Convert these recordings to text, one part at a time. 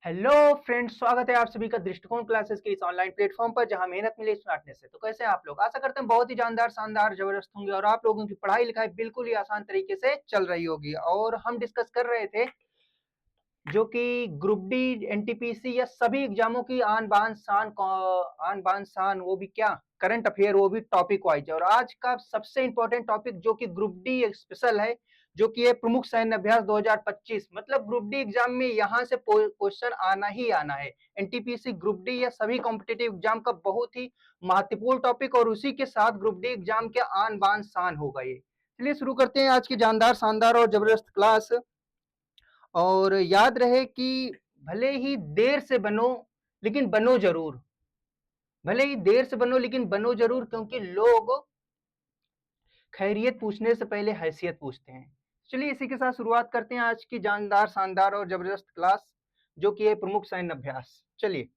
Hello friends, स्वागत है आप सभी का दृष्टिकोण क्लासेस के इस ऑनलाइन प्लेटफॉर्म पर जहां मेहनत मिले स्मार्टनेस से। तो कैसे हैं आप लोग? आशा करते हैं बहुत ही जानदार, शानदार, जबरदस्त होंगे और आप लोगों की पढ़ाई लिखाई बिल्कुल ही आसान तरीके से चल रही होगी। और हम डिस्कस कर रहे थे जो कि ग्रुप डी, एनटीपीसी या सभी एग्जामों की आन बान शान, वो भी क्या करंट अफेयर, वो भी टॉपिक वाइज। और आज का सबसे इंपॉर्टेंट टॉपिक जो कि ग्रुप डी स्पेशल है, जो कि है प्रमुख सैन्य अभ्यास 2025। मतलब ग्रुप डी एग्जाम में यहाँ से क्वेश्चन आना ही आना है। एनटीपीसी, ग्रुप डी या सभी कॉम्पिटेटिव एग्जाम का बहुत ही महत्वपूर्ण टॉपिक, और उसी के साथ ग्रुप डी एग्जाम के आन बान शान होगा ये। चलिए शुरू करते हैं आज की जानदार, शानदार और जबरदस्त क्लास। और याद रहे कि भले ही देर से बनो लेकिन बनो जरूर। भले ही देर से बनो लेकिन बनो जरूर, क्योंकि लोग खैरियत पूछने से पहले हैसियत पूछते हैं। चलिए इसी के साथ शुरुआत करते हैं आज की जानदार, शानदार और जबरदस्त क्लास, जो कि है प्रमुख सैन्य अभ्यास। चलिए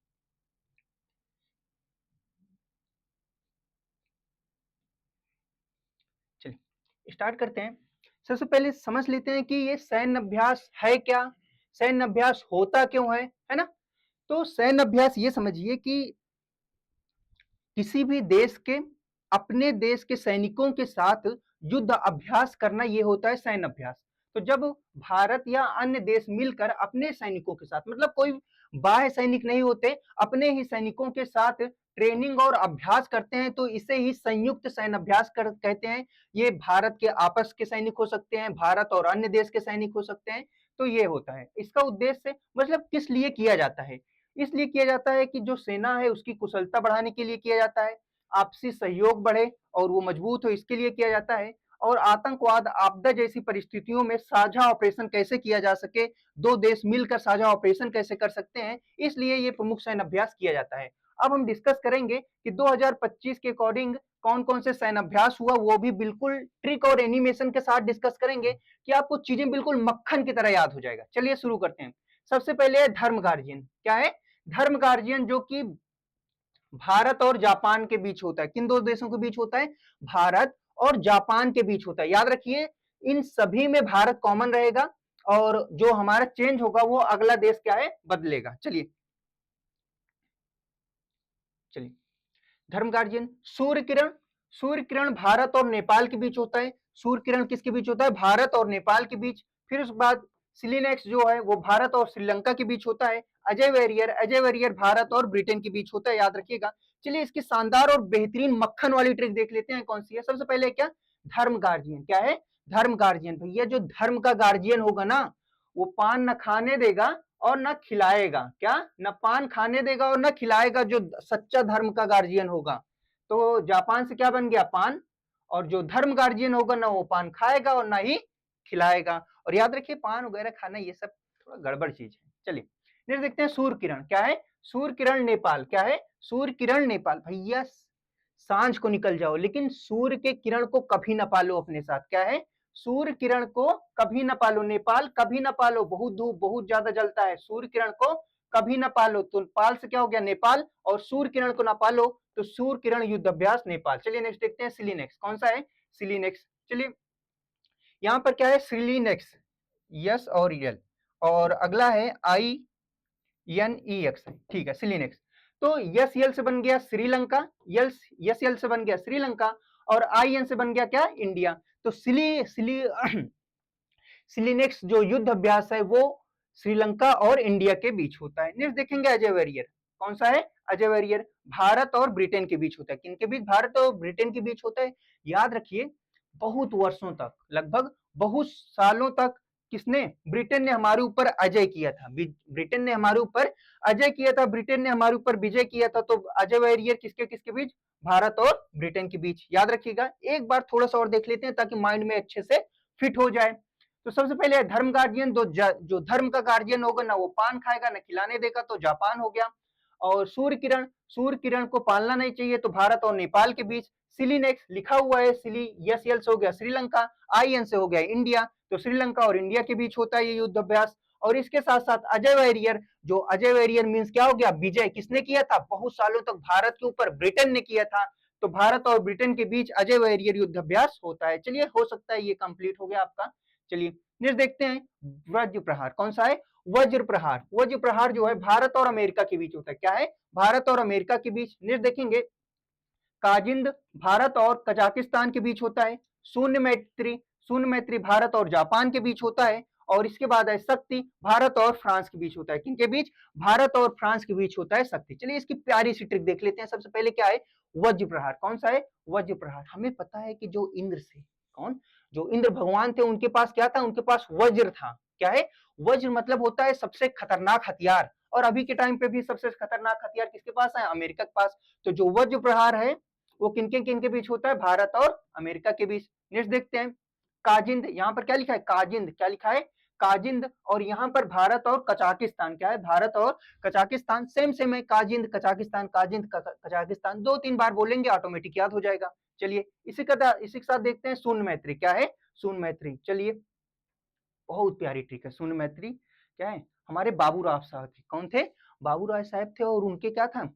चलिए स्टार्ट करते हैं। सबसे पहले समझ लेते हैं कि ये सैन्य अभ्यास है क्या, सैन्य अभ्यास होता क्यों है ना। तो सैन्य अभ्यास ये समझिए कि किसी भी देश के, अपने देश के सैनिकों के साथ युद्ध अभ्यास करना, ये होता है सैन्य अभ्यास। तो जब भारत या अन्य देश मिलकर अपने सैनिकों के साथ, मतलब कोई बाह्य सैनिक नहीं होते, अपने ही सैनिकों के साथ ट्रेनिंग और अभ्यास करते हैं, तो इसे ही संयुक्त सैन्य अभ्यास कहते हैं। ये भारत के आपस के सैनिक हो सकते हैं, भारत और अन्य देश के सैनिक हो सकते हैं। तो ये होता है इसका उद्देश्य, मतलब किस लिए किया जाता है। इसलिए किया जाता है कि जो सेना है उसकी कुशलता बढ़ाने के लिए किया जाता है, आपसी सहयोग बढ़े और वो मजबूत हो, इसके लिए किया जाता है। और आतंकवाद, आपदा जैसी परिस्थितियों में साझा ऑपरेशन कैसे किया जा सके, दो देश मिलकर साझा ऑपरेशन कैसे कर सकते हैं, इसलिए ये प्रमुख सैन्य अभ्यास किया जाता है। अब हम डिस्कस करेंगे कि 2025 के अकॉर्डिंग कौन कौन से सैन्य अभ्यास हुआ, वो भी बिल्कुल ट्रिक और एनिमेशन के साथ डिस्कस करेंगे कि आपको चीजें बिल्कुल मक्खन की तरह याद हो जाएगा। चलिए शुरू करते हैं। सबसे पहले है धर्म गार्जियन। क्या है? धर्म गार्जियन, जो कि भारत और जापान के बीच होता है। किन दो देशों के बीच होता है? भारत और जापान के बीच होता है। याद रखिए इन सभी में भारत कॉमन रहेगा, और जो हमारा चेंज होगा वो अगला देश क्या है, बदलेगा। चलिए चलिए धर्म गार्जियन। सूर्य किरण, सूर्य किरण भारत और नेपाल के बीच होता है। सूर्य किरण किसके बीच होता है? भारत और नेपाल के बीच। फिर उसके बाद सिलिनेक्स जो है वो भारत और श्रीलंका के बीच होता है। अजय वैरियर, अजय वैरियर भारत और ब्रिटेन के बीच होता है, याद रखिएगा। चलिए इसकी शानदार और बेहतरीन मक्खन वाली ट्रिक देख लेते हैं कौन सी है। सबसे पहले क्या? धर्म गार्जियन। क्या है? धर्म गार्जियन। भैया जो धर्म का गार्जियन होगा ना, वो पान न खाने देगा और न खिलाएगा। क्या? न पान खाने देगा और न खिलाएगा, जो सच्चा धर्म का गार्जियन होगा। तो जापान से क्या बन गया? पान। और जो धर्म गार्जियन होगा ना, वो पान खाएगा और ना ही खिलाएगा। और याद रखिए पान वगैरह खाना ये सब थोड़ा गड़बड़ चीज है। चलिए नेक्स्ट देखते हैं। सूर्य किरण। क्या है? सूर्य किरण नेपाल। क्या है? सूर्य किरण नेपाल। भैया सांझ को निकल जाओ लेकिन सूर्य के किरण को कभी ना पालो अपने साथ। क्या है? सूर्य किरण को कभी ना पालो। नेपाल कभी ना पालो, बहुत धूप बहुत ज्यादा जलता है। सूर्य किरण को कभी ना पालो, तो पाल से क्या हो गया? नेपाल। और सूर्य किरण को ना पालो तो सूर्य किरण युद्ध अभ्यास नेपाल। चलिए नेक्स्ट देखते हैं। सिलीनेक्स। कौन सा है? सिलीनेक्स। चलिए यहां पर क्या है? सिलीनेक्स, यस और यल। और अगला है INEX। ठीक है, सिलीनेक्स। तो यस यल से बन गया श्रीलंका, यस यस यल से बन गया श्रीलंका, और IN से बन गया क्या? इंडिया। तो सिलीनेक्स जो युद्ध अभ्यास है वो श्रीलंका और इंडिया के बीच होता है। नेक्स्ट देखेंगे अजय वैरियर। कौन सा है? अजय वैरियर भारत और ब्रिटेन के बीच होता है। किनके बीच? भारत और ब्रिटेन के बीच होता है। याद रखिए बहुत वर्षों तक, लगभग बहुत सालों तक किसने? ब्रिटेन ने हमारे ऊपर अजय किया था। ब्रिटेन ने हमारे ऊपर अजय किया था, ब्रिटेन ने हमारे ऊपर विजय किया था। तो अजय वैरियर किसके किसके बीच? भारत और ब्रिटेन के बीच। याद रखिएगा, एक बार थोड़ा सा और देख लेते हैं ताकि माइंड में अच्छे से फिट हो जाए। तो सबसे पहले धर्म गार्जियन, जो धर्म का गार्जियन होगा ना वो पान खाएगा ना खिलाने देगा, तो जापान हो गया। और सूर्य किरण, सूर्य किरण को पालना नहीं चाहिए, तो भारत और नेपाल के बीच। सिलीनेक्स लिखा हुआ है सिली, यस यल से हो गया श्रीलंका, IN से हो गया इंडिया, तो श्रीलंका और इंडिया के बीच होता है ये युद्ध अभ्यास। और इसके साथ साथ अजय वैरियर, जो अजय वैरियर मीन्स क्या हो गया? विजय। किसने किया था? बहुत सालों तक भारत के ऊपर ब्रिटेन ने किया था। तो भारत और ब्रिटेन के बीच अजय वैरियर युद्ध अभ्यास होता है। चलिए हो सकता है ये कंप्लीट हो गया आपका। चलिए नेक्स्ट देखते हैं। वज्र प्रहार। कौन सा है? वज्र प्रहार। वज्र प्रहार जो है भारत और अमेरिका के बीच होता है। क्या है? भारत और अमेरिका के बीच। नेक्स्ट देखेंगे काजिंद भारत और कजाकिस्तान के बीच होता है। शून्य मैत्री भारत और जापान के बीच होता है। और इसके बाद है शक्ति भारत और फ्रांस के बीच होता है। किनके बीच? भारत और फ्रांस के बीच होता है शक्ति। चलिए इसकी प्यारी सी ट्रिक देख लेते हैं। सबसे पहले क्या है? वज्र प्रहार। कौन सा है? वज्र प्रहार। हमें पता है कि जो इंद्र से कौन जो इंद्र भगवान थे उनके पास क्या था? उनके पास वज्र था। क्या है? वज्र मतलब होता है सबसे खतरनाक हथियार। और अभी के टाइम पे भी सबसे खतरनाक हथियार किसके पास है? अमेरिका के पास। तो जो वज्र प्रहार है वो किनके किनके बीच होता है? भारत और अमेरिका के बीच। नेक्स्ट देखते हैं काजिंद। यहाँ पर क्या लिखा है? काजिंद। क्या लिखा है? काजिंद। और यहाँ पर भारत और कजाकिस्तान। क्या है? भारत और कजाकिस्तान। सेम सेम है। Kazind Kazakhstan, Kazind Kazakhstan. 2-3 बार बोलेंगे ऑटोमेटिक याद हो जाएगा। चलिए इसी के साथ देखते हैं शून्य मैत्री। क्या है? शून्य मैत्री। चलिए बहुत प्यारी ट्रिक है शून्य मैत्री। क्या है? हमारे बाबूराव साहब थे। कौन थे? बाबूराव साहब थे। और उनके क्या था?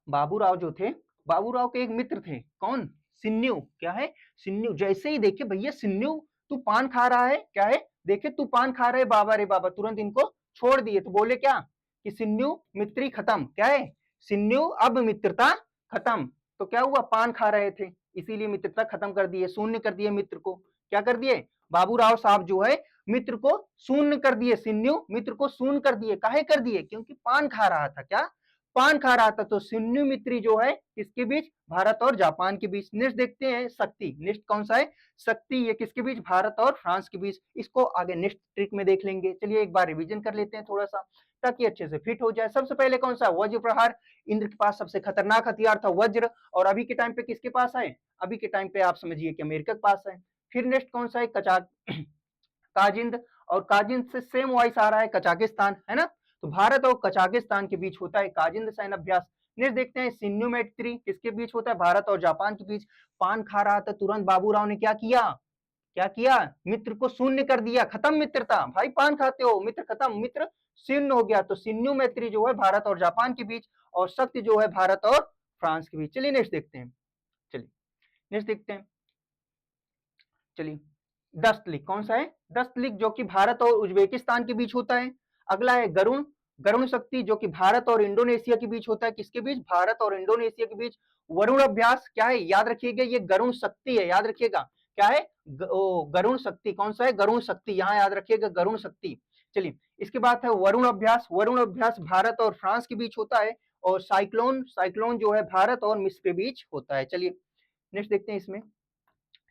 बाबूराव जो थे, बाबूराव के एक मित्र थे। कौन? सिन्नू। क्या है? सिन्नू। जैसे ही देखे भैया सिन्नू तू पान खा रहा है। क्या है? देखे तू पान खा रहे बाबा रे बाबा, तुरंत इनको छोड़ दिए। तो बोले क्या कि सिन्नू मित्री खत्म। क्या है? सिन्नू अब मित्रता खत्म। तो क्या हुआ? पान खा रहे थे इसीलिए मित्रता खत्म कर दिए, शून्य कर दिए मित्र को। क्या कर दिए? बाबूराव साहब जो है मित्र को शून्य कर दिए। सिन्नू मित्र को शून्य कर दिए। काहे कर दिए? क्योंकि पान खा रहा था। क्या? पान खा रहा था। तो सिन्नू मित्री जो है किसके बीच? भारत और जापान के बीच। नेक्स्ट देखते हैं शक्ति। नेक्स्ट कौन सा है? शक्ति। ये किसके बीच? भारत और फ्रांस के बीच। इसको आगे नेक्स्ट ट्रिक में देख लेंगे। चलिए एक बार रिवीजन कर लेते हैं थोड़ा सा ताकि अच्छे से फिट हो जाए। सबसे पहले कौन सा? वज्र प्रहार। इंद्र के पास सबसे खतरनाक हथियार था वज्र। और अभी के टाइम पे किसके पास है? अभी के टाइम पे आप समझिए कि अमेरिका के पास है। फिर नेक्स्ट कौन सा है? काजिंद। और काजिंद से सेम वॉइस आ रहा है कजाकिस्तान, है ना? तो भारत और कजाकिस्तान के बीच होता है काजिंद सैन्य अभ्यास। नेक्स्ट देखते हैं सिन्नू मैत्री। किसके बीच होता है? भारत और जापान के बीच। पान खा रहा था, तुरंत बाबूराव ने क्या किया? क्या किया? मित्र को शून्य कर दिया। खत्म मित्रता। भाई पान खाते हो, मित्र खत्म, मित्र शून्य हो गया। तो सिन्नू मैत्री जो है भारत और जापान के बीच। और शक्ति जो है भारत और फ्रांस के बीच। चलिए नेक्स्ट देखते हैं। चलिए नेक्स्ट देखते हैं। चलिए दस्तलिक। कौन सा है? दस्तलिक जो कि भारत और उज्बेकिस्तान के बीच होता है। अगला है गरुण। गरुण शक्ति जो कि भारत और इंडोनेशिया के बीच होता है। किसके बीच? भारत और इंडोनेशिया के बीच। वरुण अभ्यास। क्या है? याद रखिएगा ये गरुण शक्ति है, याद रखिएगा। क्या है? गरुण शक्ति। कौन सा है? गरुण शक्ति। यहाँ याद रखिएगा गरुण शक्ति। चलिए इसके बाद है वरुण अभ्यास। वरुण अभ्यास भारत और फ्रांस के बीच होता है। और साइक्लोन, साइक्लोन जो है भारत और मिस्र के बीच होता है। चलिए नेक्स्ट देखते हैं इसमें।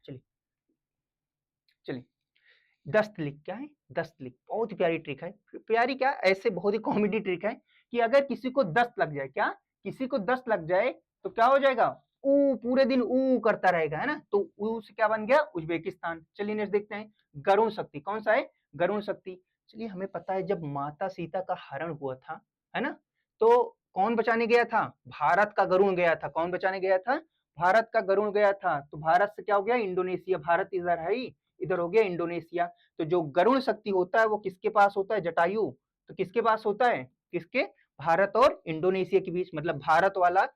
चलिए चलिए दस्तलिक। क्या है? दस्तलिक बहुत ही प्यारी ट्रिक है। प्यारी क्या, ऐसे बहुत ही कॉमेडी ट्रिक है कि अगर किसी को दस्त लग जाए, क्या किसी को दस्त लग जाए तो क्या हो जाएगा? ऊ पूरे दिन ऊ करता रहेगा, है ना? तो ऊ से क्या बन गया? उज्बेकिस्तान। चलिए नेक्स्ट देखते हैं गरुण शक्ति। कौन सा है? गरुण शक्ति। चलिए हमें पता है जब माता सीता का हरण हुआ था, है ना? तो कौन बचाने गया था? भारत का गरुण गया था। कौन बचाने गया था? भारत का गरुण गया था। तो भारत से क्या हो गया? इंडोनेशिया। भारत इधर है ही, इधर हो गया इंडोनेशिया। तो जो गरुण शक्ति होता है वो किसके पास होता है? जटायु। तो किसके पास होता है? किसके? भारत और इंडोनेशिया के बीच। मतलब भारत वाला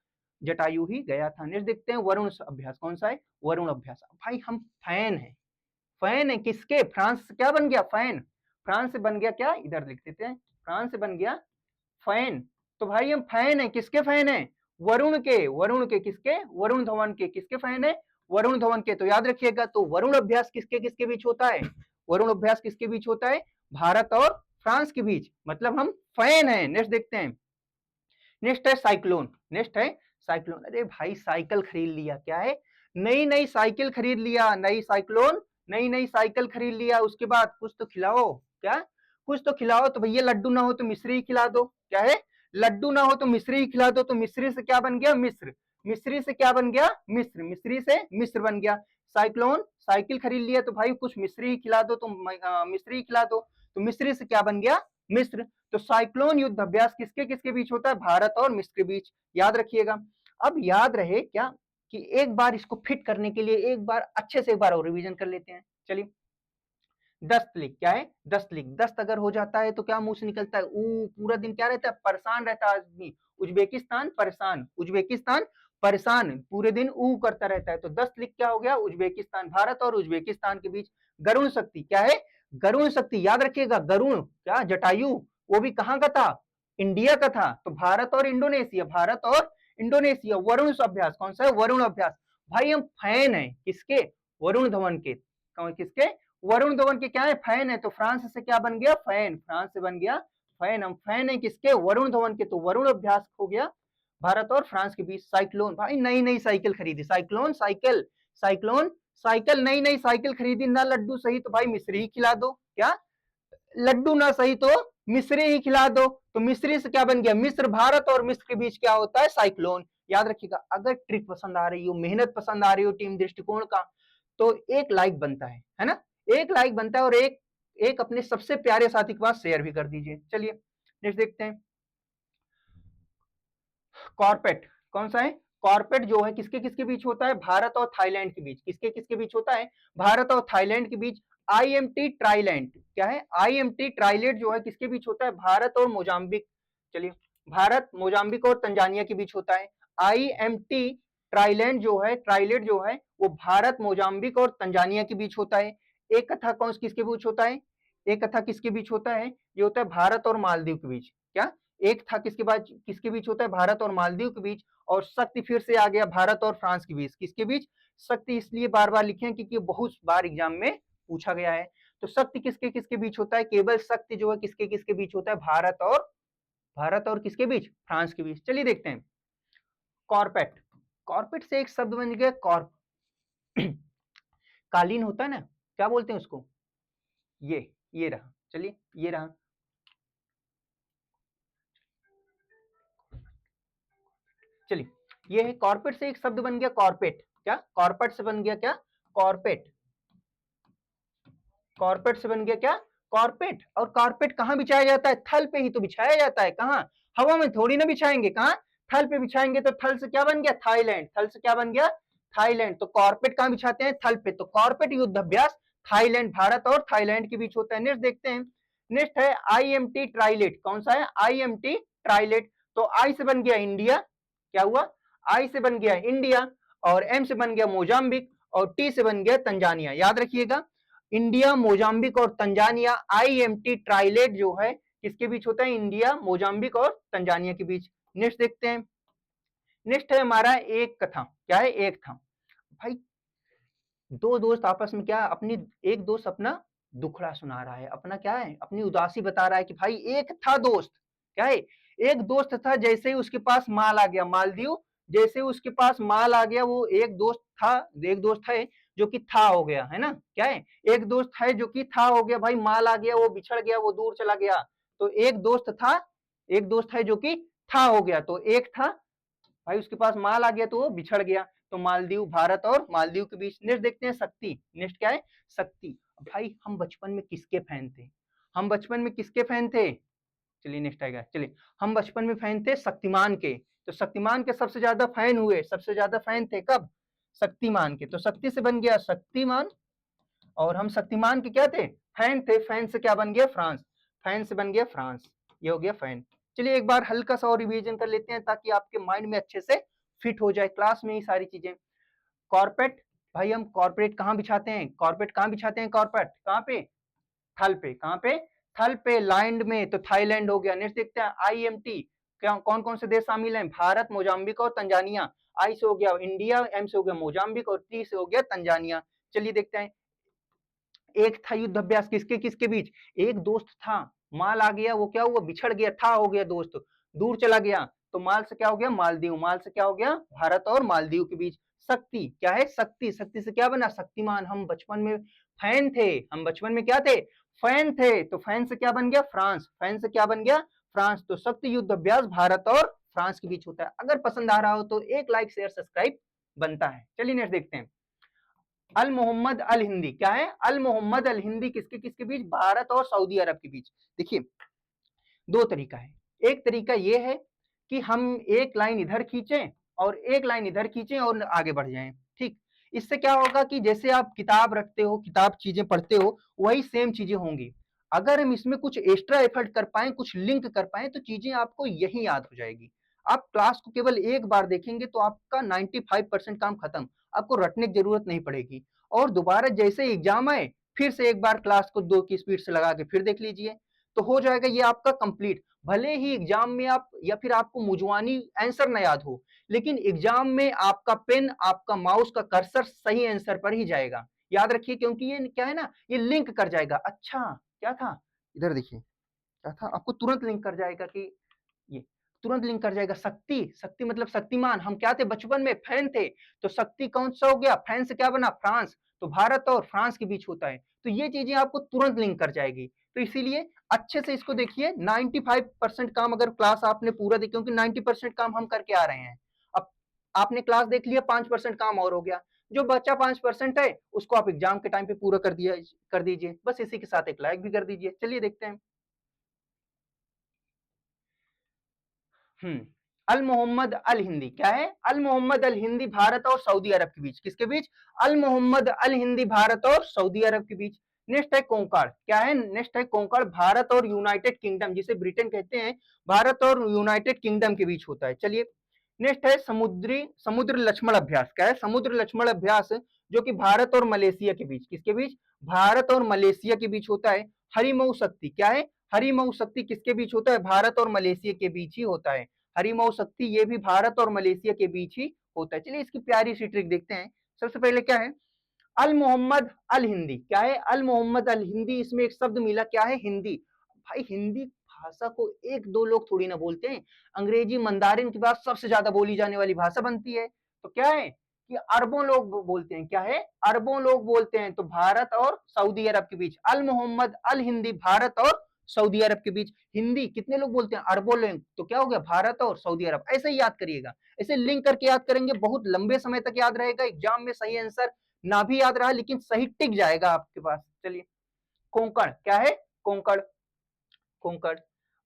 जटायु ही गया था। नेक्स्ट देखते हैं वरुण अभ्यास। कौन सा है? वरुण अभ्यास। भाई हम फैन है, फैन है किसके? फ्रांस से क्या बन गया? फैन। फ्रांस से बन गया क्या? इधर लिख देते हैं, फ्रांस से बन गया फैन। तो भाई हम फैन है, किसके फैन है? वरुण के। वरुण के किसके? वरुण धवन के। किसके फैन है? वरुण धवन के। तो याद रखिएगा, तो वरुण अभ्यास किसके किसके बीच होता है? वरुण अभ्यास किसके बीच होता है? भारत और फ्रांस के बीच। मतलब हम फैन है। नेक्स्ट देखते हैं। नेक्स्ट है साइक्लोन। नेक्स्ट है साइक्लोन। अरे भाई साइकिल खरीद लिया। क्या है? नई नई साइकिल खरीद लिया। नई साइक्लोन, नई नई साइकिल खरीद लिया। उसके बाद कुछ तो खिलाओ। क्या? कुछ तो खिलाओ। तो भैया लड्डू ना हो तो मिश्री खिला दो। क्या है? लड्डू ना हो तो मिश्री खिला दो। तो मिश्री से क्या बन गया? मिस्र। मिश्री से क्या बन गया? मिस्र। मिश्री से मिस्र बन गया। साइक्लोन साइकिल खरीद लिया तो भाई कुछ मिश्री खिला दो। तो मिश्री खिला दो। तो मिश्री से क्या बन गया? मिस्र। तो साइक्लोन युद्ध अभ्यास किसके किसके बीच होता है? भारत और मिस्र के बीच। याद रखिएगा। अब याद रहे क्या कि एक बार इसको फिट करने के लिए एक बार अच्छे से एक बार और रिवीजन कर लेते हैं। चलिए दस्तलिक। क्या है? दस्तलिक। दस्त अगर हो जाता है तो क्या मुंह से निकलता है? ऊ पूरा दिन क्या रहता है? परेशान रहता है आदमी। उज्बेकिस्तान परेशान, उज्बेकिस्तान परेशान, पूरे दिन ऊ करता रहता है। तो दस्तलिक क्या हो गया? उज्बेकिस्तान। भारत और उज्बेकिस्तान के बीच। गरुण शक्ति। क्या है? गरुण शक्ति याद रखिएगा, गरुण क्या जटायु, वो भी कहाँ का था, इंडिया का था। तो भारत और इंडोनेशिया, भारत और इंडोनेशिया। वरुण अभ्यास कौन सा है, वरुण अभ्यास। भाई हम फैन है किसके, वरुण धवन के। किसके, वरुण धवन के क्या है, फैन है। तो फ्रांस से क्या बन गया, फैन, फ्रांस से बन गया फैन। हम फैन है किसके, वरुण धवन के। तो वरुण अभ्यास हो गया भारत और फ्रांस के बीच। साइक्लोन, भाई नई नई साइकिल खरीदी, साइक्लोन साइकिल, साइक्लोन साइकिल, नई नई साइकिल खरीदी ना, लड्डू सही तो भाई मिश्री ही खिला दो, क्या लड्डू ना सही तो मिश्री ही खिला दो। तो मिश्री से क्या बन गया, मिस्र। भारत और मिस्र के बीच क्या होता है, साइक्लोन। याद रखिएगा, अगर ट्रिक पसंद आ रही हो, मेहनत पसंद आ रही हो टीम दृष्टिकोण का, तो एक लाइक बनता है ना, एक लाइक बनता है। और एक एक अपने सबसे प्यारे साथी के पास शेयर भी कर दीजिए। चलिए नेक्स्ट देखते हैं। कॉर्पेट कौन सा है, कॉर्पेट जो है किसके किसके बीच होता है, भारत और थाईलैंड के बीच। किसके किसके बीच होता है, भारत और थाईलैंड के बीच। आईएमटी ट्राइलैंड क्या है, आईएमटी ट्राइलेट जो है किसके बीच होता है, भारत और मोजाम्बिक। चलिए, भारत, मोजाम्बिक और तंजानिया के बीच होता है। आईएमटी ट्राइलैंड जो है, ट्राइलेट जो है वो भारत, मोजाम्बिक और तंजानिया के बीच होता है। एक कथा कौन किसके बीच होता है, एक कथा किसके बीच होता है, ये होता है भारत और मालदीव के बीच। क्या, एक था किसके बाद, किसके बीच होता है, भारत और मालदीव के बीच। और शक्ति फिर से आ गया भारत और फ्रांस के बीच। किसके बीच, शक्ति इसलिए बार बार लिखे हैं क्योंकि बहुत बार एग्जाम में पूछा गया है। तो शक्ति किसके किसके बीच होता है, केवल शक्ति जो है किसके किसके बीच होता है, भारत और किसके बीच, फ्रांस के बीच। चलिए देखते हैं, कॉर्पेट, कॉर्पेट से एक शब्द बन गया कॉर्प कालीन होता है ना, क्या बोलते हैं उसको, ये रहा। चलिए ये रहा, चलिए ये है कॉर्पेट से एक शब्द बन गया कॉर्पेट। क्या, कॉर्पेट से बन गया क्या, कॉर्पेट, कॉर्पेट से बन गया क्या, कॉर्पेट। और कॉर्पेट कहां बिछाया जाता है, थल पे ही तो बिछाया जाता है। कहां, हवा में थोड़ी ना बिछाएंगे, कहां, थल पे बिछाएंगे। तो थल से क्या बन गया, थाईलैंड, थल से क्या बन गया, थाईलैंड। तो कॉर्पेट कहां बिछाते हैं, थल पे। तो कॉर्पेट युद्ध अभ्यास थाईलैंड, भारत और थाईलैंड के बीच होता है। नेक्स्ट देखते हैं, नेक्स्ट है आईएमटी ट्राइलेट। कौन सा है, आईएमटी ट्राइलेट। तो आई से बन गया इंडिया, क्या हुआ, आई से बन गया इंडिया, और एम से बन गया मोजाम्बिक, और टी से बन गया तंजानिया। याद रखिएगा, इंडिया, मोजाम्बिक और तंजानिया, आईएमटी ट्राइलेट जो है किसके बीच होता है, इंडिया, मोजाम्बिक और तंजानिया के बीच। नेक्स्ट देखते हैं, नेक्स्ट है हमारा एक कथा। क्या है, एक था। भाई दो दोस्त आपस में क्या, अपनी, एक दोस्त अपना दुखड़ा सुना रहा है, अपना क्या है, अपनी उदासी बता रहा है कि भाई एक था दोस्त, क्या है, एक दोस्त था, जैसे ही उसके पास माल आ गया, मालदीव, जैसे उसके पास माल आ गया, वो एक दोस्त था, एक दोस्त है जो कि था हो गया, है ना, क्या है, एक दोस्त है जो कि था हो गया। भाई माल आ गया, वो बिछड़ गया, वो दूर चला गया। तो एक दोस्त था, एक दोस्त है जो कि था हो गया। तो एक था भाई, उसके पास माल आ गया तो वो बिछड़ गया। तो मालदीव, भारत और मालदीव के बीच। नेक्स्ट देखते हैं, शक्ति। नेक्स्ट क्या है, शक्ति। भाई हम बचपन में किसके फैन थे, हम बचपन में किसके फैन थे, चलिए नेक्स्ट आएगा। चलिए, हम बचपन में फैन थे शक्तिमान के। तो शक्तिमान के सबसे ज्यादा फैन हुए, सबसे ज्यादा फैन थे कब, शक्तिमान के। तो शक्ति से बन गया शक्तिमान, और हम शक्तिमान के क्या थे, फैन थे। फैन से क्या बन गया, फ्रांस, फैन से बन गया फ्रांस, ये हो गया फैन। चलिए एक बार हल्का सा और रिवीजन कर लेते हैं ताकि आपके माइंड में अच्छे से फिट हो जाए, क्लास में ही सारी चीजें। कॉर्पेट, भाई हम कॉर्पोरेट कहाँ बिछाते हैं, कॉर्पेट कहाँ बिछाते हैं, कॉर्पेट कहाँ पे, थल पे। कहाँ पे, थल पे, लैंड में। तो थाईलैंड हो गया। नेक्स्ट देखते हैं, आईएमटी, क्या कौन कौन से देश शामिल हैं, भारत, मोजाम्बिक और तंजानिया। आई से हो गया इंडिया, एम से हो गया मोजाम्बिक, और टी से हो गया तंजानिया। चलिए देखते हैं, एक था युद्ध अभ्यास किसके किसके बीच, एक दोस्त था, माल आ गया, वो क्या हुआ, बिछड़ गया, था हो गया दोस्त, दूर चला गया। तो माल से क्या हो गया, मालदीव, माल से क्या हो गया, भारत और मालदीव के बीच। शक्ति क्या है, शक्ति, शक्ति से क्या बना, शक्तिमान। हम बचपन में फैन थे, हम बचपन में क्या थे, फैन थे। तो फैन से क्या बन गया, फ्रांस, फैन से क्या बन गया, फ्रांस। तो शक्ति युद्ध अभ्यास भारत और फ्रांस के बीच होता है। अगर पसंद आ रहा हो तो एक लाइक शेयर सब्सक्राइब बनता है। चलिए नेक्स्ट देखते हैं, अल मोहम्मद अल हिंदी। क्या है, अल मोहम्मद अल हिंदी किसके किसके बीच, भारत और सऊदी अरब के बीच। देखिए दो तरीका है, एक तरीका यह है कि हम एक लाइन इधर खींचें और एक लाइन इधर खींचें और आगे बढ़ जाएं। ठीक, इससे क्या होगा कि जैसे आप किताब रखते हो, किताब चीजें पढ़ते हो, वही सेम चीजें होंगी। अगर हम इसमें कुछ एक्स्ट्रा एफर्ट कर पाए, कुछ लिंक कर पाए, तो चीजें आपको यही याद हो जाएगी। आप क्लास को केवल एक बार देखेंगे तो आपका 95% काम खत्म, आपको रटने की जरूरत नहीं पड़ेगी। और दोबारा जैसे एग्जाम आए फिर से एक बार क्लास को 2 की स्पीड से लगा के फिर देख लीजिए, तो हो जाएगा ये आपका कंप्लीट। भले ही एग्जाम में आप या फिर आपको मुजवानी आंसर ना याद हो, लेकिन एग्जाम में आपका पेन, आपका माउस का कर्सर सही आंसर पर ही जाएगा। याद रखिए, क्योंकि ये क्या है ना, ये लिंक कर जाएगा। अच्छा क्या था, इधर देखिए क्या था, आपको तुरंत लिंक कर जाएगा कि ये तुरंत लिंक कर जाएगा। शक्ति, शक्ति मतलब शक्तिमान। हम क्या थे बचपन में, फैन थे, तो शक्ति कौन सा हो गया, फैन से क्या बना, फ्रांस। तो भारत और फ्रांस के बीच होता है, तो ये चीजें आपको तुरंत लिंक कर जाएगी। तो इसीलिए अच्छे से इसको देखिए। 95% काम अगर क्लास आपने पूरा देखी, क्योंकि 90% काम हम करके आ रहे हैं। अब आपने क्लास देख लिया, 5% काम और हो गया। जो बच्चा 5% है उसको आप एग्जाम के टाइम पे पूरा कर दीजिए। बस इसी के साथ एक लाइक भी कर दीजिए। चलिए देखते हैं। अल मोहम्मद अल हिंदी क्या है, अल मोहम्मद अल हिंदी भारत और सऊदी अरब के बीच, किसके बीच, अल मोहम्मद अल हिंदी भारत और सऊदी अरब के बीच। नेक्स्ट है कोंकण क्या है, नेक्स्ट है कोंकण भारत और यूनाइटेड किंगडम, जिसे ब्रिटेन कहते हैं, भारत और यूनाइटेड किंगडम के बीच होता है। चलिए नेक्स्ट है समुद्र लक्ष्मण अभ्यास क्या है, समुद्र लक्ष्मण अभ्यास जो कि भारत और मलेशिया के बीच, किसके बीच, भारत और मलेशिया के बीच होता है। हरिमऊ शक्ति क्या है, हरिमऊ शक्ति किसके बीच होता है, भारत और मलेशिया के बीच ही होता है। हरिमऊ शक्ति ये भी भारत और मलेशिया के बीच ही होता है। चलिए इसकी प्यारी सी ट्रिक देखते हैं। सबसे पहले क्या है, अल मोहम्मद अल हिंदी क्या है, अल मोहम्मद अल हिंदी, इसमें एक शब्द मिला क्या है, हिंदी। भाई हिंदी भाषा को एक दो लोग थोड़ी ना बोलते हैं, अंग्रेजी मंदारिन के बाद सबसे ज्यादा बोली जाने वाली भाषा बनती है। तो क्या है कि अरबों लोग बोलते हैं, क्या है, अरबों लोग बोलते हैं। तो भारत और सऊदी अरब के बीच, अल मोहम्मद अल हिंदी भारत और सऊदी अरब के बीच। हिंदी कितने लोग बोलते हैं, अरबों लोग, तो क्या हो गया, भारत और सऊदी अरब। ऐसे ही याद करिएगा, ऐसे लिंक करके याद करेंगे, बहुत लंबे समय तक याद रहेगा। एग्जाम में सही आंसर ना भी याद रहा लेकिन सही टिक जाएगा आपके पास। चलिए कोंकण क्या है, कोंकण, कोंकण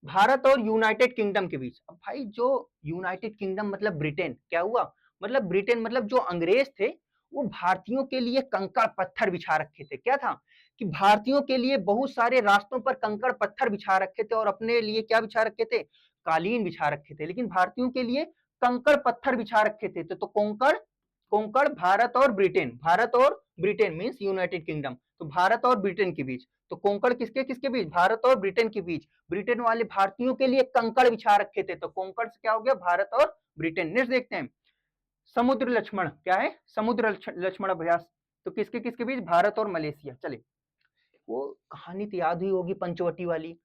भारत और यूनाइटेड किंगडम के बीच। अब भाई जो यूनाइटेड किंगडम मतलब ब्रिटेन, क्या हुआ, मतलब ब्रिटेन मतलब जो अंग्रेज थे, वो भारतीयों के लिए कंकड़ पत्थर बिछा रखे थे। क्या था कि भारतीयों के लिए बहुत सारे रास्तों पर कंकड़ पत्थर बिछा रखे थे, और अपने लिए क्या बिछा रखे थे, कालीन बिछा रखे थे, लेकिन भारतीयों के लिए कंकड़ पत्थर बिछा रखे थे। तो कोंकण, कोंकण भारत और ब्रिटेन, भारत और ब्रिटेन मींस यूनाइटेड किंगडम, तो भारत और ब्रिटेन के बीच। तो कोंकण किसके किसके बीच, भारत और ब्रिटेन के बीच। ब्रिटेन वाले भारतीयों के लिए कंकड़ बिछा रखे थे, तो कोंकण से क्या हो गया, भारत और ब्रिटेन। नेक्स्ट देखते हैं, समुद्र लक्ष्मण क्या है, समुद्र लक्ष्मण अभ्यास, तो किसके किसके बीच, भारत और मलेशिया। चले वो कहानी तो याद हुई होगी पंचवटी वाली,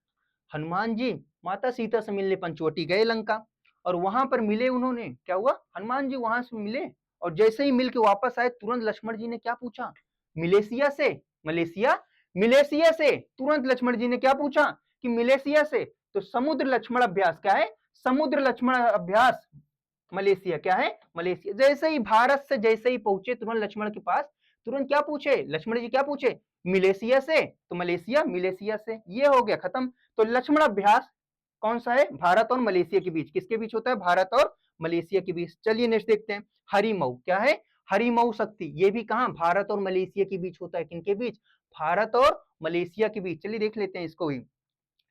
हनुमान जी माता सीता से मिलने पंचवटी गए लंका, और वहां पर मिले उन्होंने, क्या हुआ, हनुमान जी वहां से मिले, और जैसे ही मिल के वापस आए तुरंत लक्ष्मण जी ने क्या पूछा, मलेशिया से, मलेशिया, मलेशिया से, तुरंत लक्ष्मण जी ने क्या पूछा कि मलेशिया से। तो समुद्र लक्ष्मण अभ्यास क्या है, समुद्र लक्ष्मण अभ्यास मलेशिया क्या है, मलेशिया। जैसे ही भारत से जैसे ही पहुंचे तुरंत लक्ष्मण के पास, तुरंत क्या पूछे लक्ष्मण जी, क्या पूछे, मलेशिया से, तो मलेशिया, मलेशिया से, ये हो गया खत्म। तो लक्ष्मण अभ्यास कौन सा है, भारत और मलेशिया के बीच, किसके बीच होता है, भारत और मलेशिया के बीच। चलिए नेक्स्ट देखते हैं, हरिमऊ क्या है, हरिमऊ शक्ति, ये भी कहां, भारत और मलेशिया के बीच होता है, किनके बीच, भारत और मलेशिया के बीच। चलिए देख लेते हैं इसको भी।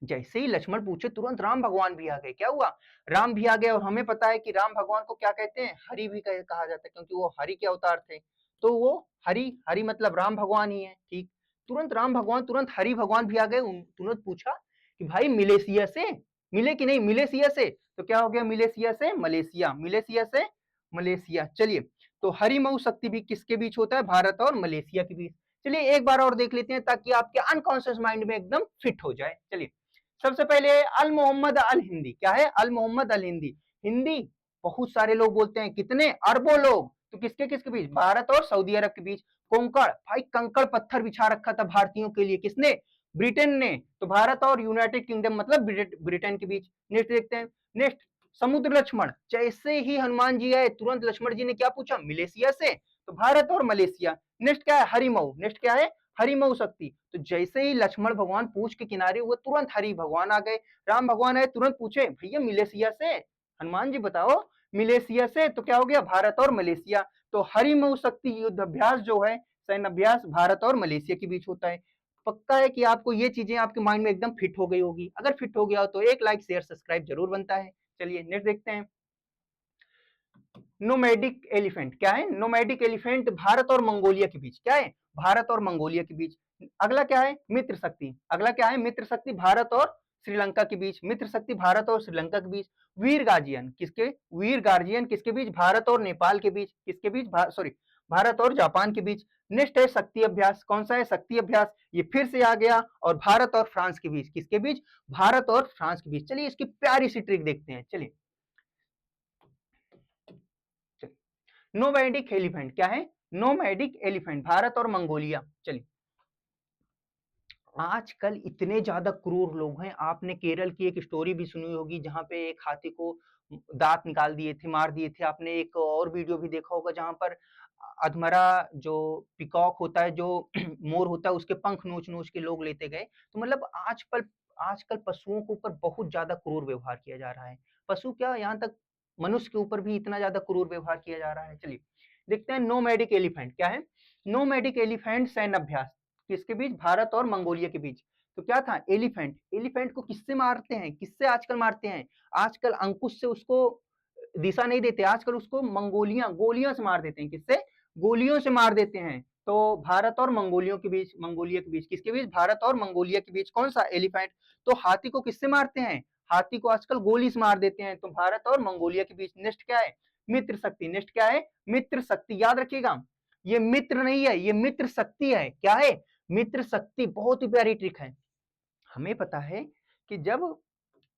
जैसे ही लक्ष्मण पूछे तुरंत राम भगवान भी आ गए, क्या हुआ, राम भी आ गए, और हमें पता है कि राम भगवान को क्या कहते हैं, हरि भी कहा जाता है, क्योंकि वो हरि के अवतार थे। तो वो हरि, हरि मतलब राम भगवान ही है, ठीक। तुरंत राम भगवान, तुरंत हरि भगवान भी आ गए, तुरंत पूछा कि भाई मलेशिया से मिले कि नहीं, मलेशिया से, तो क्या हो गया, मलेशिया से मलेशिया, मलेशिया से मलेशिया। चलिए तो हरिमऊ शक्ति भी किसके बीच होता है, भारत और मलेशिया के बीच। चलिए एक बार और देख लेते हैं ताकि आपके अनकॉन्शियस माइंड में एकदम फिट हो जाए। चलिए सबसे पहले अल मोहम्मद अल हिंदी क्या है, अल मोहम्मद अल हिंदी, हिंदी बहुत सारे लोग बोलते हैं, कितने, अरबों लोग, तो किसके किसके बीच, भारत और सऊदी अरब के बीच। कोंकण, भाई कंकड़ पत्थर बिछा रखा था भारतीयों के लिए, किसने, ब्रिटेन ने, तो भारत और यूनाइटेड किंगडम मतलब ब्रिटेन के बीच। नेक्स्ट देखते हैं, नेक्स्ट समुद्र लक्ष्मण, जैसे ही हनुमान जी आए तुरंत लक्ष्मण जी ने क्या पूछा, मलेशिया से, तो भारत और मलेशिया। नेक्स्ट क्या है, हरिमऊ, नेक्स्ट क्या है, हरिमऊ शक्ति, तो जैसे ही लक्ष्मण भगवान पूछ के किनारे हुए तुरंत हरि भगवान आ गए, राम भगवान आए तुरंत पूछे भैया मलेशिया से, हनुमान जी बताओ मलेशिया से, तो क्या हो गया, भारत और मलेशिया। तो हरिमऊ शक्ति युद्ध अभ्यास जो है, सैन्य अभ्यास भारत और मलेशिया के बीच होता है। पक्का है कि आपको ये चीजें आपके माइंड में एकदम फिट हो गई होगी, अगर फिट हो गया हो तो एक लाइक शेयर सब्सक्राइब जरूर बनता है। चलिए नेक्स्ट देखते हैं, नोमैडिक एलिफेंट क्या है, नोमैडिक एलिफेंट भारत और मंगोलिया के बीच, क्या है, भारत और मंगोलिया के बीच। अगला क्या है? मित्र शक्ति। अगला क्या है? मित्र शक्ति भारत और श्रीलंका के बीच। मित्र शक्ति भारत और श्रीलंका के बीच। वीर गार्जियन किसके? वीर गार्जियन किसके बीच? भारत और नेपाल के बीच। किसके बीच? सॉरी, भारत और जापान के बीच। नेक्स्ट है शक्ति अभ्यास। कौन सा है? शक्ति अभ्यास। ये फिर से आ गया, और भारत और फ्रांस के बीच। किसके बीच? भारत और फ्रांस के बीच। चलिए इसकी प्यारी सी ट्रिक देखते हैं। चलिए, नोमैडिक एलिफेंट क्या है? नोमैडिक एलिफेंट, भारत और मंगोलिया। चलिए, आजकल इतने ज्यादा क्रूर लोग हैं। आपने केरल की एक स्टोरी भी सुनी होगी जहां पे एक हाथी को दांत निकाल दिए थे, मार दिए थे। आपने एक और वीडियो भी देखा होगा जहां पर अधमरा जो पिकॉक होता है, जो मोर होता है, उसके पंख नोच नोच के लोग लेते गए। तो मतलब आजकल आजकल पशुओं के ऊपर बहुत ज्यादा क्रूर व्यवहार किया जा रहा है। पशु क्या, यहाँ तक मनुष्य के ऊपर भी इतना ज्यादा क्रूर व्यवहार किया जा रहा है। चलिए देखते हैं नोमैडिक एलिफेंट क्या है। नोमैडिक एलिफेंट सैन्य अभ्यास किसके बीच? भारत और मंगोलिया के बीच। तो क्या था? एलिफेंट। एलिफेंट को किससे मारते हैं? किससे आजकल मारते हैं? आजकल अंकुश से उसको दिशा नहीं देते, आजकल उसको गोलियों से मार देते हैं। किससे? गोलियों से मार देते हैं। तो भारत और मंगोलिया के बीच। किसके बीच? भारत और मंगोलिया के बीच। कौन सा? एलिफेंट। तो हाथी को किससे मारते हैं? हाथी को आजकल गोली से मार देते हैं। तो भारत और मंगोलिया के बीच। नेक्स्ट क्या है? मित्र शक्ति। नेक्स्ट क्या है? मित्र शक्ति। याद रखिएगा, ये मित्र नहीं है, ये मित्र शक्ति है। क्या है? मित्र शक्ति। बहुत ही प्यारी ट्रिक है। हमें पता है कि जब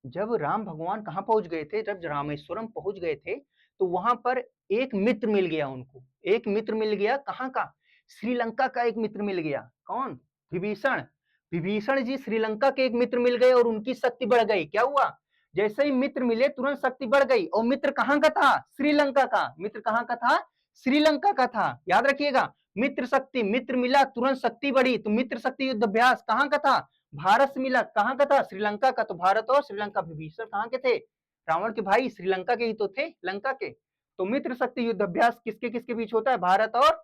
जब राम भगवान कहाँ पहुंच गए थे, जब रामेश्वरम पहुंच गए थे, तो वहां पर एक मित्र मिल गया उनको। एक मित्र मिल गया, कहाँ का? श्रीलंका का एक मित्र मिल गया। कौन? विभीषण। विभीषण जी श्रीलंका के एक मित्र मिल गए और उनकी शक्ति बढ़ गई। क्या हुआ? जैसे ही मित्र मिले तुरंत शक्ति बढ़ गई। और मित्र कहाँ का था? श्रीलंका का। मित्र कहाँ का था? श्रीलंका का था। याद रखिएगा, मित्र शक्ति। मित्र मिला तुरंत शक्ति बढ़ी। तो मित्र शक्ति युद्ध अभ्यास कहाँ का था? भारत से मिला। कहाँ का था? श्रीलंका का। तो भारत और श्रीलंका। विभीषण कहाँ के थे? रावण के भाई, श्रीलंका के ही तो थे, लंका के। तो मित्र शक्ति युद्ध अभ्यास किसके किसके बीच होता है? भारत और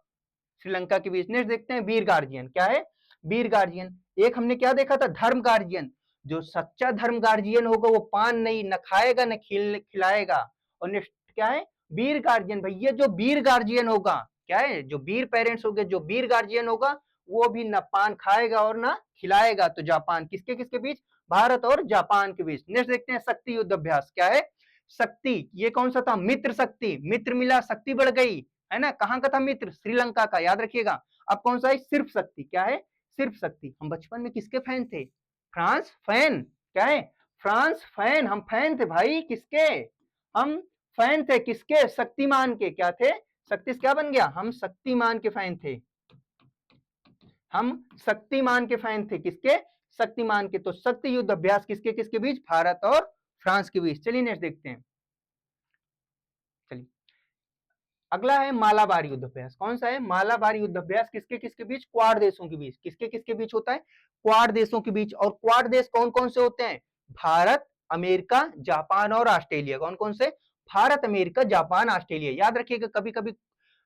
श्रीलंका के बीच। नेक्स्ट देखते हैं वीर गार्जियन क्या है? वीर गार्जियन। एक हमने क्या देखा था? धर्म गार्जियन। जो सच्चा धर्म गार्जियन होगा वो पान नहीं न खाएगा न खिलाएगा। और नेक्स्ट क्या है? वीर गार्जियन। भैया जो वीर गार्जियन होगा, क्या है? जो वीर पेरेंट्स होंगे, जो वीर गार्जियन होगा, वो भी न पान खाएगा और न खिलाएगा। तो जापान। किसके किसके बीच? भारत और जापान के बीच। नेक्स्ट देखते हैं शक्ति युद्ध अभ्यास क्या है? शक्ति। ये कौन सा था? मित्र शक्ति। मित्र मिला शक्ति बढ़ गई, है ना? कहाँ का था मित्र? श्रीलंका का। याद रखिएगा। अब कौन सा है? सिर्फ शक्ति। क्या है? सिर्फ शक्ति। हम बचपन में किसके फैन थे? France fan. क्या है? France fan. हम फैन थे भाई। किसके? हम फैन थे किसके? शक्तिमान के। क्या थे? शक्ति से क्या बन गया? हम शक्तिमान के फैन थे। हम शक्तिमान के फैन थे। किसके? शक्तिमान के। तो शक्ति युद्ध अभ्यास किसके किसके बीच? भारत और फ्रांस के बीच। चलिए नेक्स्ट देखते हैं। चलिए अगला है मालाबार युद्ध अभ्यास। कौन सा है? मालाबार युद्ध अभ्यास किसके किसके बीच? क्वाड देशों के बीच। किसके किसके बीच होता है? क्वाड देशों के बीच। और क्वाड देश कौन कौन से होते हैं? भारत, अमेरिका, जापान और ऑस्ट्रेलिया। कौन कौन से? Bharat, America, Japan, Australia. याद रखिएगा, कभी कभी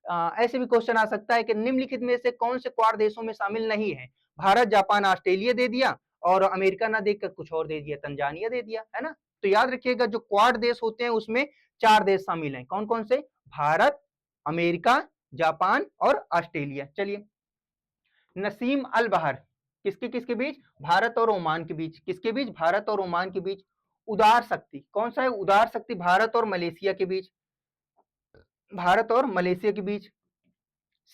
ऐसे भी क्वेश्चन आ सकता है कि निम्नलिखित में से कौन से क्वाड देशों में शामिल नहीं है? भारत, जापान, ऑस्ट्रेलिया दे दिया, और अमेरिका ना देकर कुछ और दे दिया, तंजानिया दे दिया, है ना? तो याद रखिएगा, जो क्वाड देश होते हैं उसमें 4 देश शामिल हैं। कौन कौन से? भारत, अमेरिका, जापान और ऑस्ट्रेलिया। चलिए, नसीम अल बहर किसके किसके बीच? भारत और ओमान के बीच। किसके बीच? भारत और ओमान के बीच। उदार शक्ति। कौन सा है? उदार शक्ति भारत और मलेशिया के बीच। भारत और मलेशिया के बीच।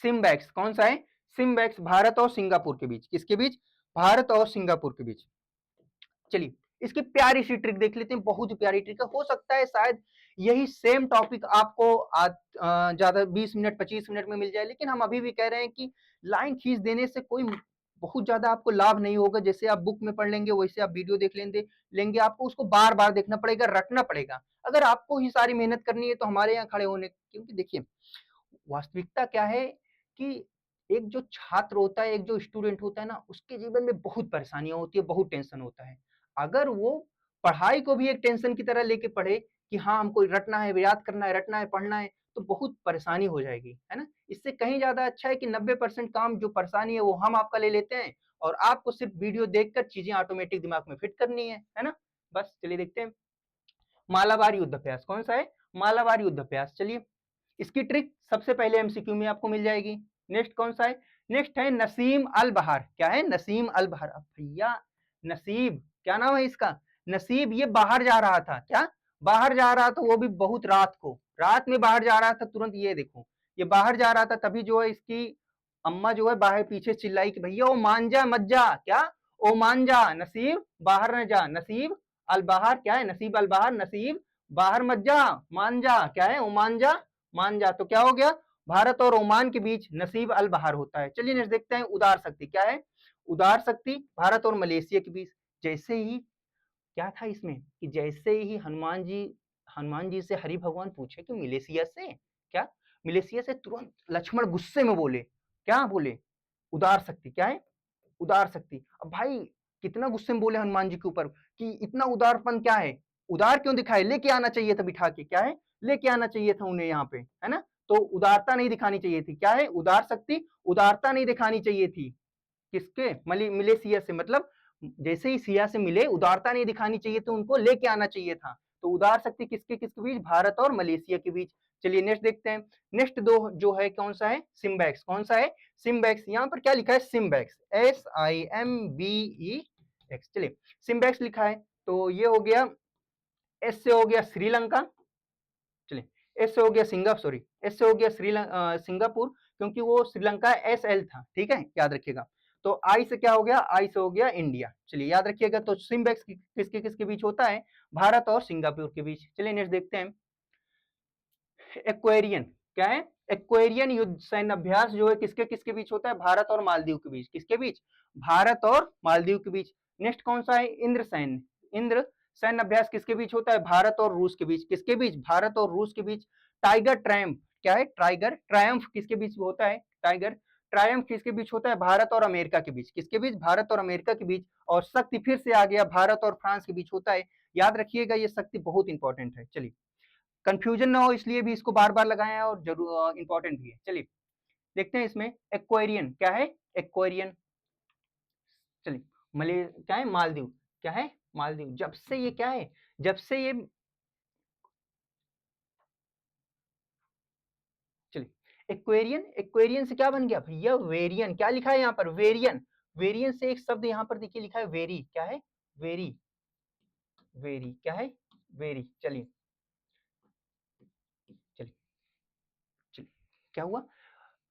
सिम्बैक्स। कौन सा है? सिम्बैक्स भारत और सिंगापुर के बीच। किसके बीच? भारत और सिंगापुर के बीच। चलिए इसकी प्यारी सी ट्रिक देख लेते हैं। बहुत ही प्यारी ट्रिक है। हो सकता है शायद यही सेम टॉपिक आपको ज्यादा 20 मिनट 25 मिनट में मिल जाए, लेकिन हम अभी भी कह रहे हैं कि लाइन खींच देने से कोई बहुत ज्यादा आपको लाभ नहीं होगा। जैसे आप बुक में पढ़ लेंगे वैसे आप वीडियो देख लेंगे, आपको उसको बार बार देखना पड़ेगा, रटना पड़ेगा। अगर आपको ही सारी मेहनत करनी है तो हमारे यहाँ खड़े होने, क्योंकि देखिए वास्तविकता क्या है कि एक जो छात्र होता है, एक जो स्टूडेंट होता है ना, उसके जीवन में बहुत परेशानियां होती है, बहुत टेंशन होता है। अगर वो पढ़ाई को भी एक टेंशन की तरह लेके पढ़े कि हाँ हमको रटना है, याद करना है, रटना है, पढ़ना है, तो बहुत परेशानी हो जाएगी, है ना? इससे कहीं ज्यादा अच्छा है कि 90% काम जो परेशानी है वो हम आपका ले लेते हैं, और आपको सिर्फ वीडियो देखकर चीजें ऑटोमेटिक दिमाग में फिट करनी है ना? बस चलिए देखते हैं मालाबार युद्ध अभ्यास। कौन सा है? मालाबार युद्ध अभ्यास। चलिए इसकी ट्रिक सबसे पहले एमसीक्यू में आपको मिल जाएगी। नेक्स्ट कौन सा है? नेक्स्ट है नसीम अल बहार। क्या है? नसीम अल बहार। अब भैया नसीब, क्या नाम है इसका? नसीब। ये बाहर जा रहा था। क्या? बाहर जा रहा था, वो भी बहुत रात को, रात में बाहर जा रहा था तुरंत। ये देखो, ये बाहर जा रहा था, तभी जो है इसकी अम्मा जो है बाहर पीछे चिल्लाई कि भैया ओ मान जा मत जा। क्या? ओ मान जा, नसीब बाहर न जा। नसीब अल बहार। क्या है? नसीब अल बहार, नसीब बाहर मत जा, मान जा। क्या है? ओ मान जा, मान जा। तो क्या हो गया? भारत और ओमान के बीच नसीब अल बहार होता है। चलिए नेक्स्ट देखते हैं, उदार शक्ति। क्या है? उदार शक्ति भारत और मलेशिया के बीच। जैसे ही क्या था इसमें कि जैसे ही हनुमान जी से हरि भगवान पूछे कि मलेशिया से, क्या मलेशिया से, तुरंत लक्ष्मण गुस्से में बोले। क्या बोले? उदार शक्ति। क्या है? उदार शक्ति। अब भाई कितना गुस्से में बोले हनुमान जी के ऊपर कि इतना उदारपन क्या है, उदार क्यों दिखाए, लेके आना चाहिए था बिठा के। क्या है? लेके आना चाहिए था उन्हें यहाँ पे, है ना? तो उदारता नहीं दिखानी चाहिए थी। क्या है? उदार शक्ति, उदारता नहीं दिखानी चाहिए थी। किसके? मिले सिया से, मतलब जैसे ही सिया से मिले, उदारता नहीं दिखानी चाहिए तो उनको लेके आना चाहिए था। तो उदार शक्ति किसके किसके बीच? भारत और मलेशिया के बीच। चलिए नेक्स्ट देखते हैं। नेक्स्ट दो जो है कौन सा है? सिम्बैक्स। कौन सा है? सिम्बैक्स। यहाँ पर क्या लिखा है? SIMBEX, SIMBEX। चलिए सिम्बैक्स लिखा है, तो ये हो गया, एस से हो गया श्रीलंका। चलिए एस से हो गया सॉरी, एस से हो गया सिंगापुर, क्योंकि वो श्रीलंका SL था। ठीक है, याद रखिएगा। तो आई से क्या हो गया? आई से हो गया इंडिया। चलिए याद रखिएगा। तो सिम्बैक्स किसके किसके बीच होता है? भारत और सिंगापुर के बीच। चलिए नेक्स्ट देखते हैं, एक्वेरियन। क्या है? एक्वेरियन युद्ध सैन्य अभ्यास जो है किसके किसके बीच होता है? भारत और मालदीव के बीच। किसके बीच? भारत और मालदीव के बीच। नेक्स्ट कौन सा है? इंद्र सैन्य। इंद्र सैन्य अभ्यास किसके बीच होता है? भारत और रूस के बीच। किसके बीच? भारत और रूस के बीच। Tiger Triumph. क्या है? टाइगर ट्रायम्फ किसके बीच होता है? टाइगर ट्रायम्फ किसके बीच होता है? भारत और अमेरिका के बीच। किसके बीच? भारत और अमेरिका के बीच। और शक्ति फिर से आ गया, भारत और फ्रांस के बीच होता है। याद रखिएगा, ये शक्ति बहुत इंपॉर्टेंट है। चलिए कंफ्यूजन ना हो इसलिए भी इसको बार बार लगाया है, और जरूर इंपॉर्टेंट भी है। चलिए देखते हैं इसमें, एक्वेरियन। क्या है? एक्वेरियन। चलिए क्या है? मालदीव। क्या है? मालदीव। जब से ये क्या है, जब से ये, चलिए एक्वेरियन, एक्वेरियन से क्या बन गया भैया? वेरियन। क्या लिखा है यहाँ पर? वेरियन। वेरियन से एक शब्द यहाँ पर देखिए लिखा है वेरी। क्या है? Very, very. क्या है? वेरी। चलिए चलिए चलिए, क्या हुआ?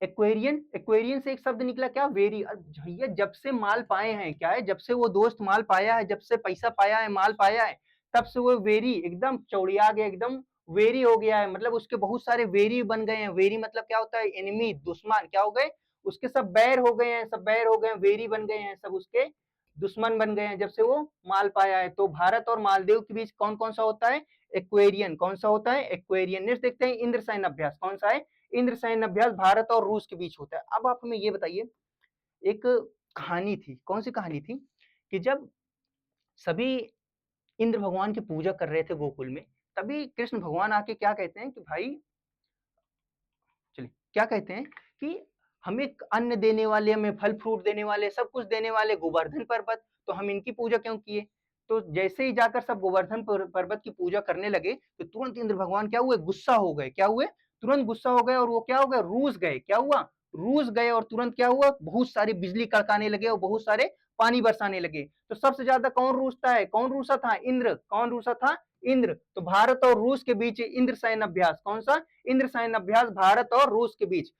एक्वेरियन, एक्वेरियन से एक शब्द निकला, क्या? वेरी। भैया जब से माल पाए हैं, क्या है? जब से वो दोस्त माल पाया है, जब से पैसा पाया है, माल पाया है, तब से वो वेरी एकदम चौड़िया गया, एकदम वेरी हो गया है। मतलब उसके बहुत सारे वेरी बन गए हैं। वेरी मतलब क्या होता है? एनिमी, दुश्मन। क्या हो गए? उसके सब बैर हो गए हैं, सब बैर हो गए हैं, वेरी बन गए हैं, सब उसके दुश्मन बन गए हैं जब से वो माल पाया है। तो भारत और मालदीव के बीच कौन कौन सा होता है? एक्वेरियन। कौन सा होता है? एक्वेरियन। नेक्स्ट देखते हैं, इंद्र सैन्य अभ्यास। कौन सा है? इंद्र सैन्य अभ्यास भारत और रूस के बीच होता है। अब आप हमें ये बताइए, एक कहानी थी, कौन सी कहानी थी, कि जब सभी इंद्र भगवान की पूजा कर रहे थे गोकुल में, तभी कृष्ण भगवान आके क्या कहते हैं कि भाई, चलिए क्या कहते हैं कि हमें अन्न देने वाले, हमें फल फ्रूट देने वाले, सब कुछ देने वाले गोवर्धन पर्वत, तो हम इनकी पूजा क्यों किए? तो जैसे ही जाकर सब गोवर्धन पर्वत की पूजा करने लगे, तो तुरंत इंद्र भगवान क्या हुए? गुस्सा हो गए। क्या हुए? तुरंत गुस्सा हो गए, और वो क्या हो गए? रूस गए। क्या हुआ? रूस गए, और तुरंत क्या हुआ? बहुत सारी बिजली कड़काने लगे और बहुत सारे पानी बरसाने लगे। तो सबसे ज्यादा कौन रूसता है? कौन रूसा था? इंद्र। कौन रूसा था? इंद्र। तो भारत और रूस के बीच इंद्र सैन्य अभ्यास। कौन सा? इंद्र सैन्य अभ्यास भारत और रूस के बीच।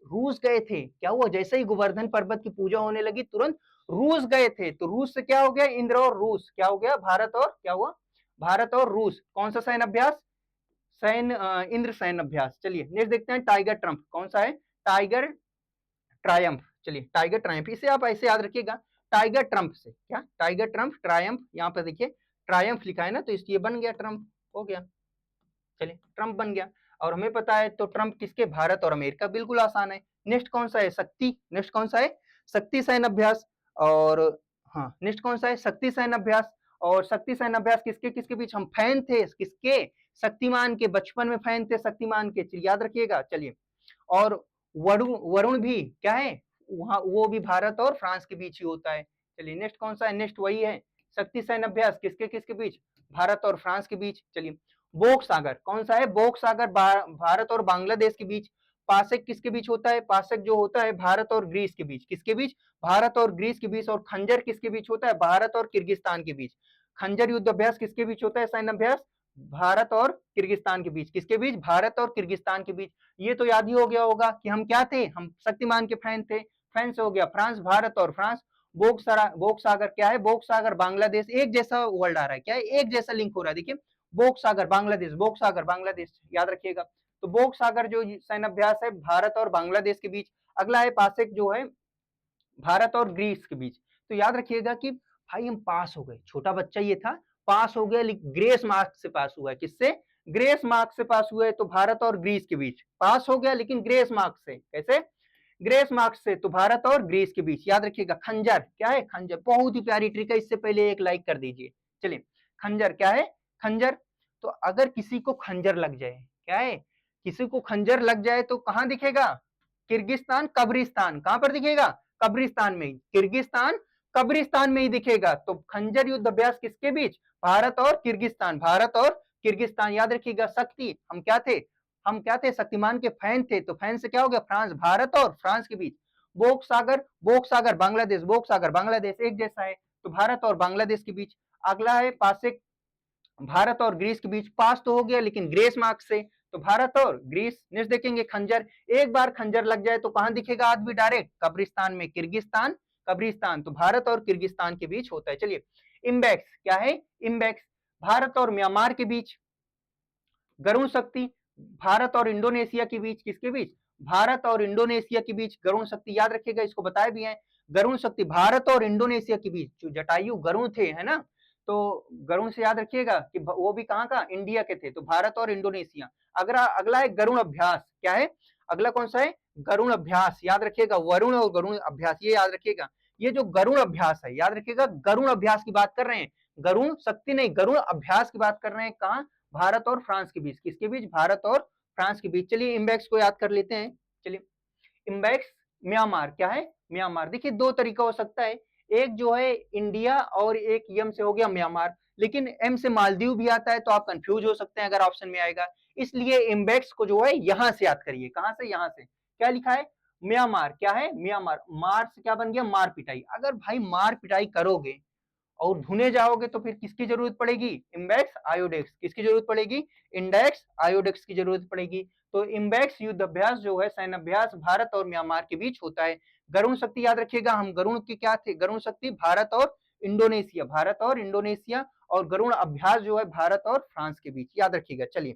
रूस गए थे। क्या हुआ? जैसे ही गोवर्धन पर्वत की पूजा होने लगी, तुरंत रूस गए थे। तो रूस से क्या हो गया? इंद्र और रूस। क्या हो गया? भारत और, क्या हुआ? भारत और रूस। कौन सा सैन्य अभ्यास? इंद्र सैन्य अभ्यास। चलिए नेक्स्ट देखते हैं, टाइगर ट्रम्प। कौन सा है? Tiger Triumph. चलिए टाइगर ट्रायम्फ, इसे आप ऐसे याद रखिएगा, टाइगर ट्रम्प से। क्या? Tiger Trump, Triumph. यहाँ पर देखिए ट्रायम्फ लिखा है ना, तो इसलिए बन गया ट्रम्प, हो गया। चलिए ट्रम्प बन गया। और हमें पता है तो ट्रम्प किसके? भारत और अमेरिका। बिल्कुल आसान है। नेक्स्ट कौन सा है? शक्ति। नेक्स्ट कौन सा है? शक्ति सैन्य अभ्यास। और हाँ, नेक्स्ट कौन सा है? शक्ति सैन्य अभ्यास। और शक्ति सैन्य अभ्यास किसके किसके बीच? हम फैन थे किसके? शक्तिमान के। बचपन में फैन थे शक्तिमान के। चलिए याद रखिएगा। चलिए, और वरुण, वरुण भी क्या है? वहां वो भी भारत और फ्रांस के बीच ही होता है। चलिए नेक्स्ट कौन सा है? नेक्स्ट वही है, शक्ति सैन्य अभ्यास किसके किसके बीच? भारत और फ्रांस के बीच। चलिए बोक सागर। कौन सा है? बोक सागर भारत और बांग्लादेश के बीच। पासेक किसके बीच होता है? पासेक जो होता है भारत और ग्रीस के बीच। किसके बीच? भारत और ग्रीस के बीच। और खंजर किसके बीच होता है? भारत और किर्गिस्तान के बीच। खंजर युद्ध अभ्यास किसके बीच होता है? सैन्य अभ्यास भारत और किर्गिस्तान के बीच। किसके बीच? भारत और किर्गिस्तान के बीच। ये तो याद ही हो गया होगा कि हम क्या थे? हम शक्तिमान के फैन थे। फैन से हो गया फ्रांस, भारत और फ्रांस। बोक सागर क्या है? बोक सागर बांग्लादेश। एक जैसा वर्ड आ रहा है, क्या है? एक जैसा लिंक हो रहा है। देखिए बोक सागर बांग्लादेश, बोक सागर बांग्लादेश, याद रखिएगा। तो बोक सागर जो सैन्य अभ्यास है भारत और बांग्लादेश के बीच। अगला है पासेक जो है भारत और ग्रीस के बीच। तो याद रखिएगा कि भाई हम पास हो गए, छोटा बच्चा ये था, पास हो गया, लेकिन ग्रेस मार्क से पास हुआ है। किससे? ग्रेस मार्क से पास हुआ है। तो भारत और ग्रीस के बीच पास हो गया, लेकिन ग्रेस मार्क से। कैसे? ग्रेस मार्क से। तो भारत और ग्रीस के बीच। याद रखिएगा खंजर क्या है? खंजर। बहुत ही प्यारी ट्रिक है, इससे पहले एक लाइक कर दीजिए। चलिए खंजर क्या है? खंजर। तो अगर किसी को खंजर लग जाए, क्या है? किसी को खंजर लग जाए तो कहां दिखेगा? किर्गिस्तान, कब्रिस्तान। कहां पर दिखेगा? कब्रिस्तान में ही। किर्गिस्तान, कब्रिस्तान में ही दिखेगा। तो खंजर युद्ध अभ्यास किसके बीच? भारत और किर्गिस्तान। भारत और किर्गिस्तान। याद रखिएगा शक्ति, हम क्या थे? हम क्या थे? शक्तिमान के फैन थे। तो फैन से क्या हो गया? फ्रांस। भारत और फ्रांस के बीच। बोक सागर बांग्लादेश, बोक सागर बांग्लादेश एक जैसा है। तो भारत और बांग्लादेश के बीच। अगला है पासेक भारत और ग्रीस के बीच। पास तो हो गया, लेकिन ग्रेस मार्क से। तो भारत और ग्रीस। नेक्स्ट देखेंगे खंजर। एक बार खंजर लग जाए तो कहां दिखेगा आदमी? डायरेक्ट कब्रिस्तान में। किर्गिस्तान, कब्रिस्तान। तो भारत और किर्गिस्तान के बीच होता है। चलिए इम्बेक्स क्या है? इम्बेक्स भारत और म्यांमार के बीच। गरुण शक्ति भारत और इंडोनेशिया के बीच। किसके बीच? भारत और इंडोनेशिया के बीच गरुण शक्ति। याद रखिएगा, इसको बताया भी है। गरुण शक्ति भारत और इंडोनेशिया के बीच। जो जटायु गरुण थे, है ना? तो गरुण से याद रखिएगा कि वो भी कहां का? इंडिया के थे। तो भारत और इंडोनेशिया। अगला अगला है गरुण अभ्यास। क्या है? अगला कौन सा है? गरुण अभ्यास। याद रखिएगा वरुण और गरुण अभ्यास, ये याद रखिएगा। ये जो गरुण अभ्यास है, याद रखिएगा गरुण अभ्यास की बात कर रहे हैं। गरुण शक्ति नहीं, गरुण अभ्यास की बात कर रहे हैं। कहां? भारत और फ्रांस के बीच। किसके बीच? भारत और फ्रांस के बीच। चलिए इम्बेक्स को याद कर लेते हैं। चलिए इम्बेक्स म्यांमार क्या है? म्यांमार। देखिए दो तरीका हो सकता है, एक जो है इंडिया और एक यम से हो गया म्यांमार, लेकिन एम से मालदीव भी आता है, तो आप कंफ्यूज हो सकते हैं अगर ऑप्शन में आएगा। इसलिए इम्बेक्स को जो है यहां से याद करिए। कहां से? यहां से। क्या लिखा है? म्यांमार। क्या है? म्यांमार। मार से क्या बन गया? मार पिटाई। अगर भाई मार पिटाई करोगे और धुने जाओगे तो फिर किसकी जरूरत पड़ेगी? इम्बेक्स आयोडेक्स। किसकी जरूरत पड़ेगी? इंडेक्स आयोडेक्स की जरूरत पड़ेगी। तो इम्बेक्स युद्ध अभ्यास जो है सैन्य अभ्यास भारत और म्यांमार के बीच होता है। गरुण शक्ति याद रखिएगा, हम गरुण के क्या थे? गरुण शक्ति भारत और इंडोनेशिया। भारत और इंडोनेशिया। और गरुण अभ्यास जो है भारत और फ्रांस के बीच। याद रखिएगा। चलिए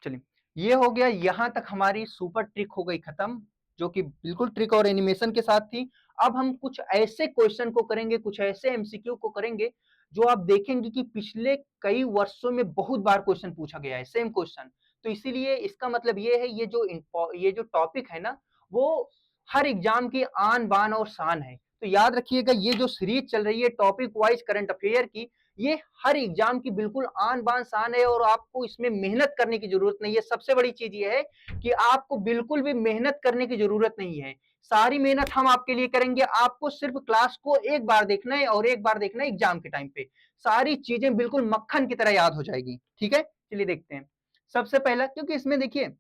चलिए ये हो गया, यहां तक हमारी सुपर ट्रिक हो गई खत्म, जो कि बिल्कुल ट्रिक और एनिमेशन के साथ थी। अब हम कुछ ऐसे क्वेश्चन को करेंगे, कुछ ऐसे एमसीक्यू को करेंगे जो आप देखेंगे कि पिछले कई वर्षों में बहुत बार क्वेश्चन पूछा गया है, सेम क्वेश्चन। तो इसीलिए इसका मतलब ये है, ये जो टॉपिक है ना, वो हर एग्जाम की आन बान और शान है। तो याद रखिएगा, ये जो सीरीज चल रही है टॉपिक वाइज करंट अफेयर की, ये हर एग्जाम की बिल्कुल आन बान शान है, और आपको इसमें मेहनत करने की जरूरत नहीं है। सबसे बड़ी चीज ये है कि आपको बिल्कुल भी मेहनत करने की जरूरत नहीं है। सारी मेहनत हम आपके लिए करेंगे। आपको सिर्फ क्लास को एक बार देखना है, और एक बार देखना है एग्जाम के टाइम पे। सारी चीजें बिल्कुल मक्खन की तरह याद हो जाएगी। ठीक है, चलिए देखते हैं। सबसे पहला, क्योंकि इसमें देखिए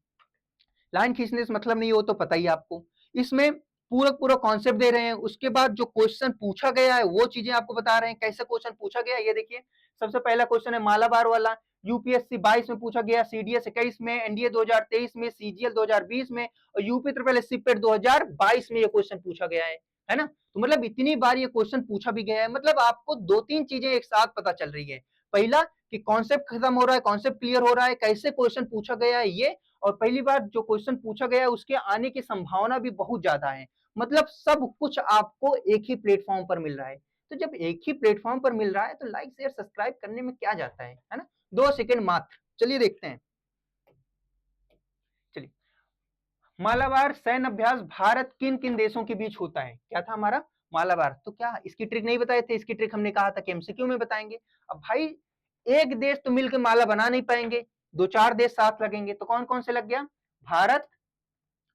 लाइन खींचने से मतलब नहीं हो तो पता ही आपको, इसमें पूरा पूरा कॉन्सेप्ट दे रहे हैं। उसके बाद जो क्वेश्चन पूछा गया है वो चीजें आपको बता रहे हैं, कैसे क्वेश्चन पूछा गया है। ये देखिए सबसे पहला क्वेश्चन है मालाबार वाला, यूपीएससी 22 में पूछा गया, सीडीएस 21 में, एनडीए 2023 में, सीजीएल 2020 में, और यूपी ट्रिपल एससी पेट 2022 में ये क्वेश्चन पूछा गया है ना। तो मतलब इतनी बार ये क्वेश्चन पूछा भी गया है, मतलब आपको दो तीन चीजें एक साथ पता चल रही है। पहला कि कॉन्सेप्ट खत्म हो रहा है, कॉन्सेप्ट क्लियर हो रहा है, कैसे क्वेश्चन पूछा गया है ये, और पहली बार जो क्वेश्चन पूछा गया है उसके आने की संभावना भी बहुत ज्यादा है। मतलब सब कुछ आपको एक ही प्लेटफॉर्म पर मिल रहा है। तो जब एक ही प्लेटफॉर्म पर मिल रहा है तो लाइक शेयर सब्सक्राइब करने में क्या जाता है ना। 2 सेकंड मात्र। चलिए देखते हैं। चलिए मालाबार सैन्य अभ्यास भारत किन किन देशों के बीच होता है? क्या था हमारा? मालाबार। तो क्या इसकी ट्रिक नहीं बताए थे? इसकी ट्रिक हमने कहा था कि एमसीक्यू में बताएंगे। अब भाई एक देश तो मिलकर माला बना नहीं पाएंगे, दो चार देश साथ लगेंगे। तो कौन कौन से लग गया? भारत,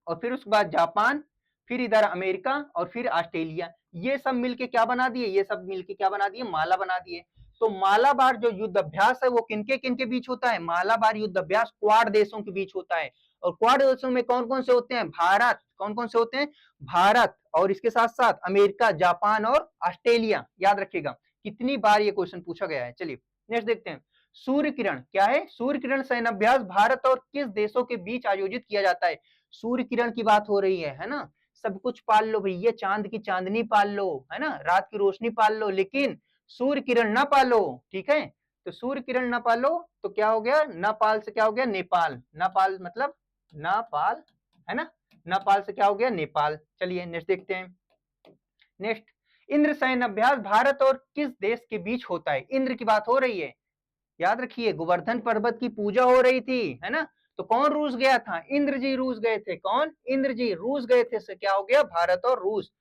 और फिर उसके बाद जापान, फिर इधर अमेरिका, और फिर ऑस्ट्रेलिया। ये सब मिलके क्या बना दिए? ये सब मिलके क्या बना दिए? माला बना दिए। तो मालाबार जो युद्ध अभ्यास है वो किनके किनके बीच होता है? मालाबार युद्ध अभ्यास क्वाड देशों के बीच होता है। और क्वाड देशों में कौन कौन से होते हैं? भारत। कौन कौन से होते हैं? भारत, और इसके साथ साथ अमेरिका, जापान और ऑस्ट्रेलिया। याद रखिएगा, कितनी बार ये क्वेश्चन पूछा गया है। चलिए नेक्स्ट देखते हैं। सूर्य किरण क्या है? सूर्य किरण सैन्य अभ्यास भारत और किस देशों के बीच आयोजित किया जाता है? सूर्य किरण की बात हो रही है ना। सब कुछ पाल लो भैया, चांद की चांदनी पाल लो, है ना, रात की रोशनी पाल लो, लेकिन सूर्य किरण ना पालो, ठीक है। तो सूर्य किरण ना पालो तो क्या हो गया? नेपाल से क्या हो गया? नेपाल। नेपाल मतलब नेपाल, है ना। नेपाल से क्या हो गया? नेपाल। चलिए नेक्स्ट देखते हैं। नेक्स्ट, इंद्र सैन्य अभ्यास भारत और किस देश के बीच होता है? इंद्र की बात हो रही है। याद रखिए, गोवर्धन पर्वत की पूजा हो रही थी, है ना। तो कौन रूस गया था? इंद्र जी रूस गए थे। कौन? इंद्र जी रूस गए थे। से क्या हो गया? भारत और रूस।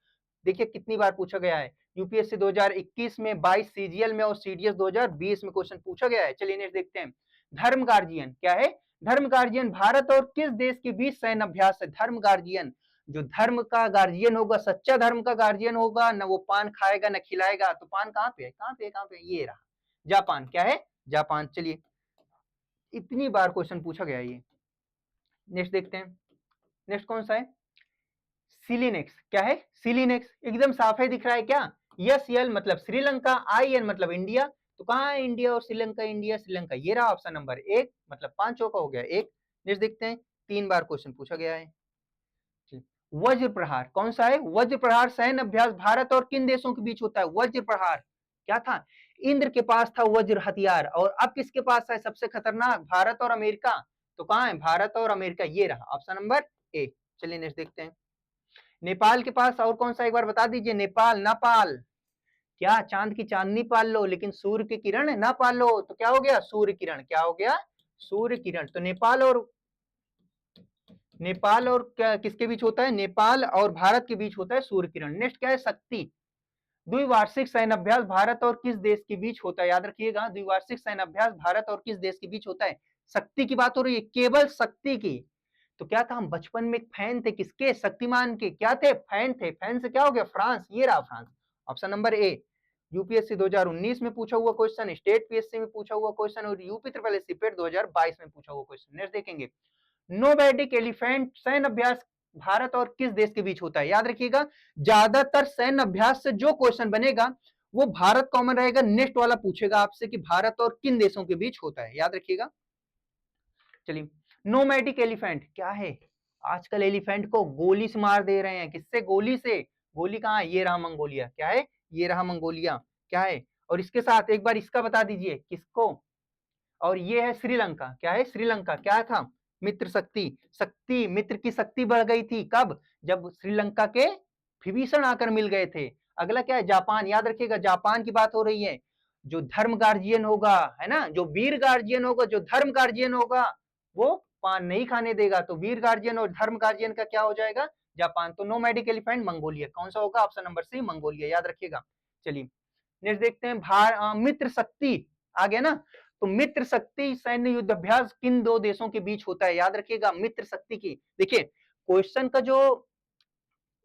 देखिए कितनी बार पूछा गया है। यूपीएससी 2021 में, 22 सीजीएल में और सीडीएस 2020 में क्वेश्चन पूछा गया है। चलिए नेक्स्ट देखते हैं। धर्म गार्जियन क्या है? धर्म गार्जियन भारत और किस देश के बीच सैन्य अभ्यास है? धर्म गार्जियन, जो धर्म का गार्जियन होगा, सच्चा धर्म का गार्जियन होगा ना, वो पान खाएगा ना खिलाएगा। तो पान कहाँ पे है? कहाँ पे? कहाँ पे? ये रहा, जापान। क्या है? जापान। चलिए, इतनी बार क्वेश्चन पूछा गया ये। नेक्स्ट देखते हैं। नेक्स्ट कौन सा है? सिलिनेक्स क्या है? सिलिनेक्स एकदम साफ है, दिख रहा है क्या? यस यल मतलब श्रीलंका, आई एन मतलब इंडिया। तो कहाँ है इंडिया और श्रीलंका? इंडिया श्रीलंका, ये रहा ऑप्शन नंबर 1, मतलब 5 चौका हो गया 1। नेक्स्ट देखते हैं। 3 बार क्वेश्चन पूछा गया है। वज्र प्रहार कौन सा है? वज्र प्रहार सैन्य अभ्यास भारत और किन देशों के बीच होता है? वज्र प्रहार क्या था? इंद्र के पास था वज्र हथियार, और अब किसके पास है सबसे खतरनाक? भारत और अमेरिका। तो कहाँ है? भारत और अमेरिका, ये रहा ऑप्शन नंबर ए। चलिए नेक्स्ट देखते हैं। नेपाल के पास और कौन सा, एक बार बता दीजिए। नेपाल, नेपाल क्या? चांद की चांदनी पाल लो, लेकिन सूर्य की किरण ना पालो। तो क्या हो गया? सूर्य किरण। क्या हो गया? सूर्य किरण। तो नेपाल और क्या किसके बीच होता है? नेपाल और भारत के बीच होता है सूर्य किरण। नेक्स्ट क्या है? शक्ति। द्विवार्षिक सैन्य अभ्यास भारत और किस देश के बीच होता है? याद रखिएगा, द्विवार्षिक सैन्य अभ्यास भारत और किस देश के बीच होता है? शक्ति की बात हो रही है, केवल शक्ति की। तो क्या था? हम बचपन में फैन थे किसके? शक्तिमान के। क्या थे? फैन थे। फैन से क्या हो गया? फ्रांस। ये रहा France, option number A. UPSC 2019 में पूछा हुआ क्वेश्चन, स्टेट पीएससी में पूछा हुआ क्वेश्चन, और यूपी ट्रिपल एससी पेट 2022 में पूछा हुआ क्वेश्चन। नेक्स्ट देखेंगे। नोमैडिक एलिफेंट सैन्य अभ्यास भारत और किस देश के बीच होता है? याद रखिएगा, ज्यादातर सैन्य अभ्यास से जो क्वेश्चन बनेगा वो भारत कॉमन रहेगा। नेक्स्ट वाला पूछेगा आपसे कि भारत और किन देशों के बीच होता है, याद रखिएगा। चलिए, नोमैडिक एलिफेंट क्या है? आजकल एलिफेंट को गोली से मार दे रहे हैं। किससे? गोली से। गोली कहाँ है? ये रहा मंगोलिया। क्या है? ये रहा मंगोलिया। क्या है? और इसके साथ एक बार इसका बता दीजिए किसको। और ये है श्रीलंका। क्या है? श्रीलंका। क्या था? मित्र शक्ति। शक्ति, मित्र की शक्ति बढ़ गई थी कब? जब श्रीलंका के विभीषण आकर मिल गए थे। अगला क्या है? जापान। याद रखिएगा, जापान की बात हो रही है। जो धर्म गार्जियन होगा, है ना, जो वीर गार्जियन होगा, जो धर्म गार्जियन होगा, वो पान नहीं खाने देगा। तो वीर गार्जियन और धर्म गार्जियन का क्या हो जाएगा? जापान। तो नोमैडिक एलिफेंट मंगोलिया। कौन सा होगा? Option number C, Mongolia. याद रखिएगा। चलिए नेक्स्ट देखते हैं। मित्र शक्ति आ गया ना। तो मित्र शक्ति सैन्य युद्ध अभ्यास किन दो देशों के बीच होता है? याद रखिएगा, मित्र शक्ति की। देखिए क्वेश्चन का जो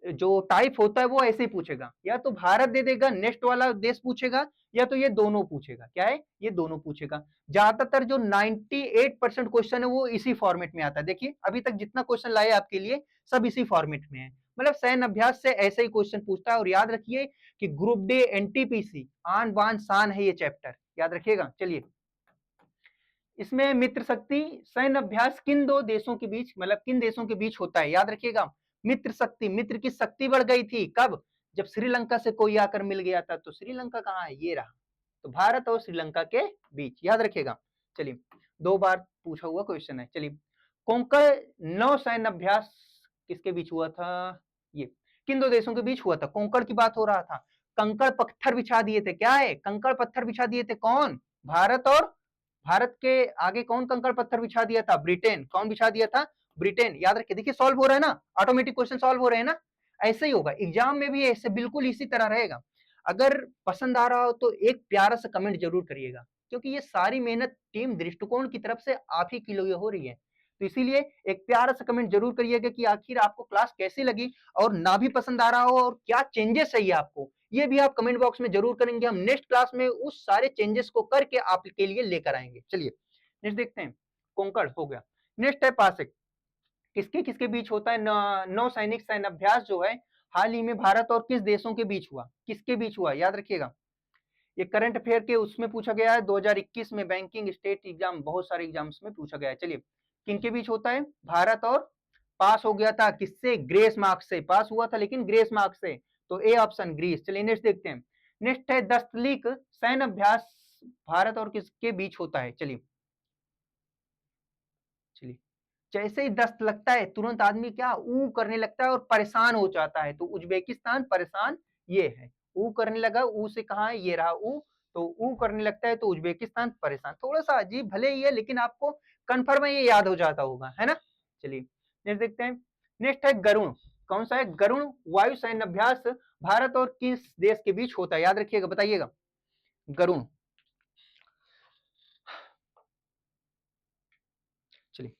जो टाइप होता है वो ऐसे ही पूछेगा, या तो भारत दे देगा, नेक्स्ट वाला देश पूछेगा, या तो ये दोनों पूछेगा। क्या है? ये दोनों पूछेगा। ज्यादातर जो 98% क्वेश्चन है वो इसी फॉर्मेट में आता है। देखिए अभी तक जितना क्वेश्चन लाए आपके लिए सब इसी फॉर्मेट में है। मतलब सैन्य अभ्यास से ऐसे ही क्वेश्चन पूछता है। और याद रखिए कि ग्रुप डे एनटीपीसी आन बान शान है ये चैप्टर, याद रखिएगा। चलिए, इसमें मित्र शक्ति सैन्य अभ्यास किन दो देशों के बीच, मतलब किन देशों के बीच होता है? याद रखिएगा, मित्र शक्ति। मित्र की शक्ति बढ़ गई थी कब? जब श्रीलंका से कोई आकर मिल गया था। तो श्रीलंका कहाँ है? ये रहा। तो भारत और श्रीलंका के बीच, याद रखिएगा। चलिए, 2 बार पूछा हुआ क्वेश्चन है। चलिए, कोंकण नौ सैन्य अभ्यास किसके बीच हुआ था? ये किन दो देशों के बीच हुआ था? कोंकण की बात हो रहा था। कंकड़ पत्थर बिछा दिए थे। क्या है? कंकड़ पत्थर बिछा दिए थे। कौन? भारत। और भारत के आगे कौन कंकड़ पत्थर बिछा दिया था? ब्रिटेन। कौन बिछा दिया था? ब्रिटेन। याद रखिए। देखिए सॉल्व हो रहा है ना, ऑटोमेटिक क्वेश्चन सॉल्व हो रहे हैं ना। ऐसे ही होगा एग्जाम में भी, ऐसे बिल्कुल इसी तरह रहेगा। अगर पसंद आ रहा हो तो एक प्यारा सा कमेंट जरूर करिएगा, क्योंकि ये सारी मेहनत टीम दृष्टिकोण की तरफ से आप ही के लिए हो रही है। तो इसीलिए एक प्यारा सा कमेंट जरूर करिएगा कि आखिर आपको क्लास कैसी लगी, और ना भी पसंद आ रहा हो और क्या चेंजेस चाहिए आपको, ये भी आप कमेंट बॉक्स में जरूर करेंगे। हम नेक्स्ट क्लास में उस सारे चेंजेस को करके आपके लिए लेकर आएंगे। चलिए नेक्स्ट देखते हैं। कोंकण हो गया। नेक्स्ट है पासिक। किसके किसके बीच होता है? नौ सैनिक सैन्य अभ्यास जो है हाल ही में भारत और किस देशों के बीच हुआ? किसके बीच हुआ, याद रखिएगा। ये करंट अफेयर के उसमें पूछा गया है 2021 में, बैंकिंग स्टेट एग्जाम, बहुत सारे एग्जाम्स में पूछा गया है। चलिए किनके बीच होता है? भारत और, पास हो गया था किससे? ग्रेस मार्क्स से पास हुआ था, लेकिन ग्रेस मार्क्स से, तो ए ऑप्शन ग्रीस। चलिए नेक्स्ट देखते हैं। नेक्स्ट है दस्तलीक सैन्य अभ्यास भारत और किसके बीच होता है? चलिए चलिए जैसे ही दस्त लगता है तुरंत आदमी क्या ऊ करने लगता है और परेशान हो जाता है, तो उज्बेकिस्तान परेशान ये है, ऊ करने लगा, ऊ से कहा है ये रहा ऊ, तो ऊ करने लगता है तो उज्बेकिस्तान परेशान। थोड़ा सा अजीब भले ही है, लेकिन आपको कंफर्म है ये याद हो जाता होगा, है ना। चलिए नेक्स्ट देखते हैं। नेक्स्ट है गरुण। कौन सा है? गरुण वायु सैन्य अभ्यास भारत और किस देश के बीच होता है? याद रखिएगा, बताइएगा। गरुण। चलिए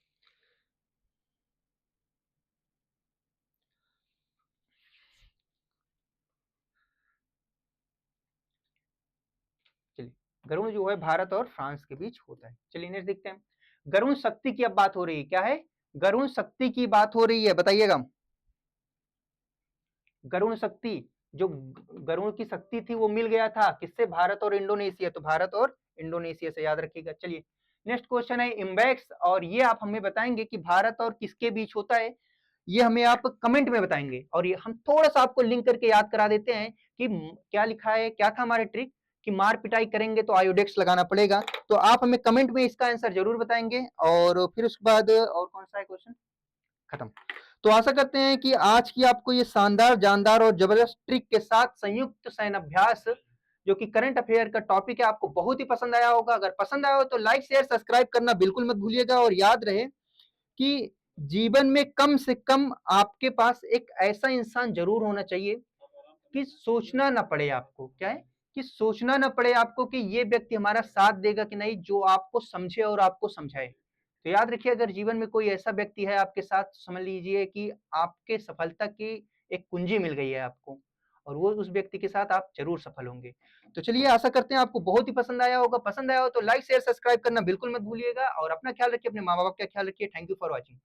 चलिए गरुण जो है भारत और फ्रांस के बीच होता है। चलिए नेक्स्ट देखते हैं। गरुण शक्ति की अब बात हो रही है, क्या है? गरुण शक्ति की बात हो रही है, बताइएगा। गरुण शक्ति, जो गरुण की शक्ति थी वो मिल गया था किससे? भारत और इंडोनेशिया, तो भारत और इंडोनेशिया से, याद रखिएगा। चलिए नेक्स्ट क्वेश्चन है इम्बैक्स, और ये आप हमें बताएंगे कि भारत और किसके बीच होता है, ये हमें आप कमेंट में बताएंगे। और ये हम थोड़ा सा आपको लिंक करके याद करा देते हैं कि क्या लिखा है, क्या था हमारे ट्रिक, कि मार पिटाई करेंगे तो आयोडेक्स लगाना पड़ेगा। तो आप हमें कमेंट में इसका आंसर जरूर बताएंगे, और फिर उसके बाद और कौन सा है क्वेश्चन, खत्म। तो आशा करते हैं कि आज की आपको ये शानदार, जानदार और जबरदस्त ट्रिक के साथ संयुक्त सैन्य अभ्यास, जो कि करंट अफेयर का टॉपिक है, आपको बहुत ही पसंद आया होगा। अगर पसंद आया हो तो लाइक शेयर सब्सक्राइब करना बिल्कुल मत भूलिएगा, और याद रहे कि जीवन में कम से कम आपके पास एक ऐसा इंसान जरूर होना चाहिए कि सोचना ना पड़े आपको, क्या है, कि सोचना ना पड़े आपको कि ये व्यक्ति हमारा साथ देगा कि नहीं, जो आपको समझे और आपको समझाए। तो याद रखिए, अगर जीवन में कोई ऐसा व्यक्ति है आपके साथ, समझ लीजिए कि आपके सफलता की एक कुंजी मिल गई है आपको, और वो उस व्यक्ति के साथ आप जरूर सफल होंगे। तो चलिए आशा करते हैं आपको बहुत ही पसंद आया होगा। पसंद आया हो तो लाइक शेयर सब्सक्राइब करना बिल्कुल मत भूलिएगा, और अपना ख्याल रखिए, अपने माँ बाप का ख्याल रखिए। Thank you for watching.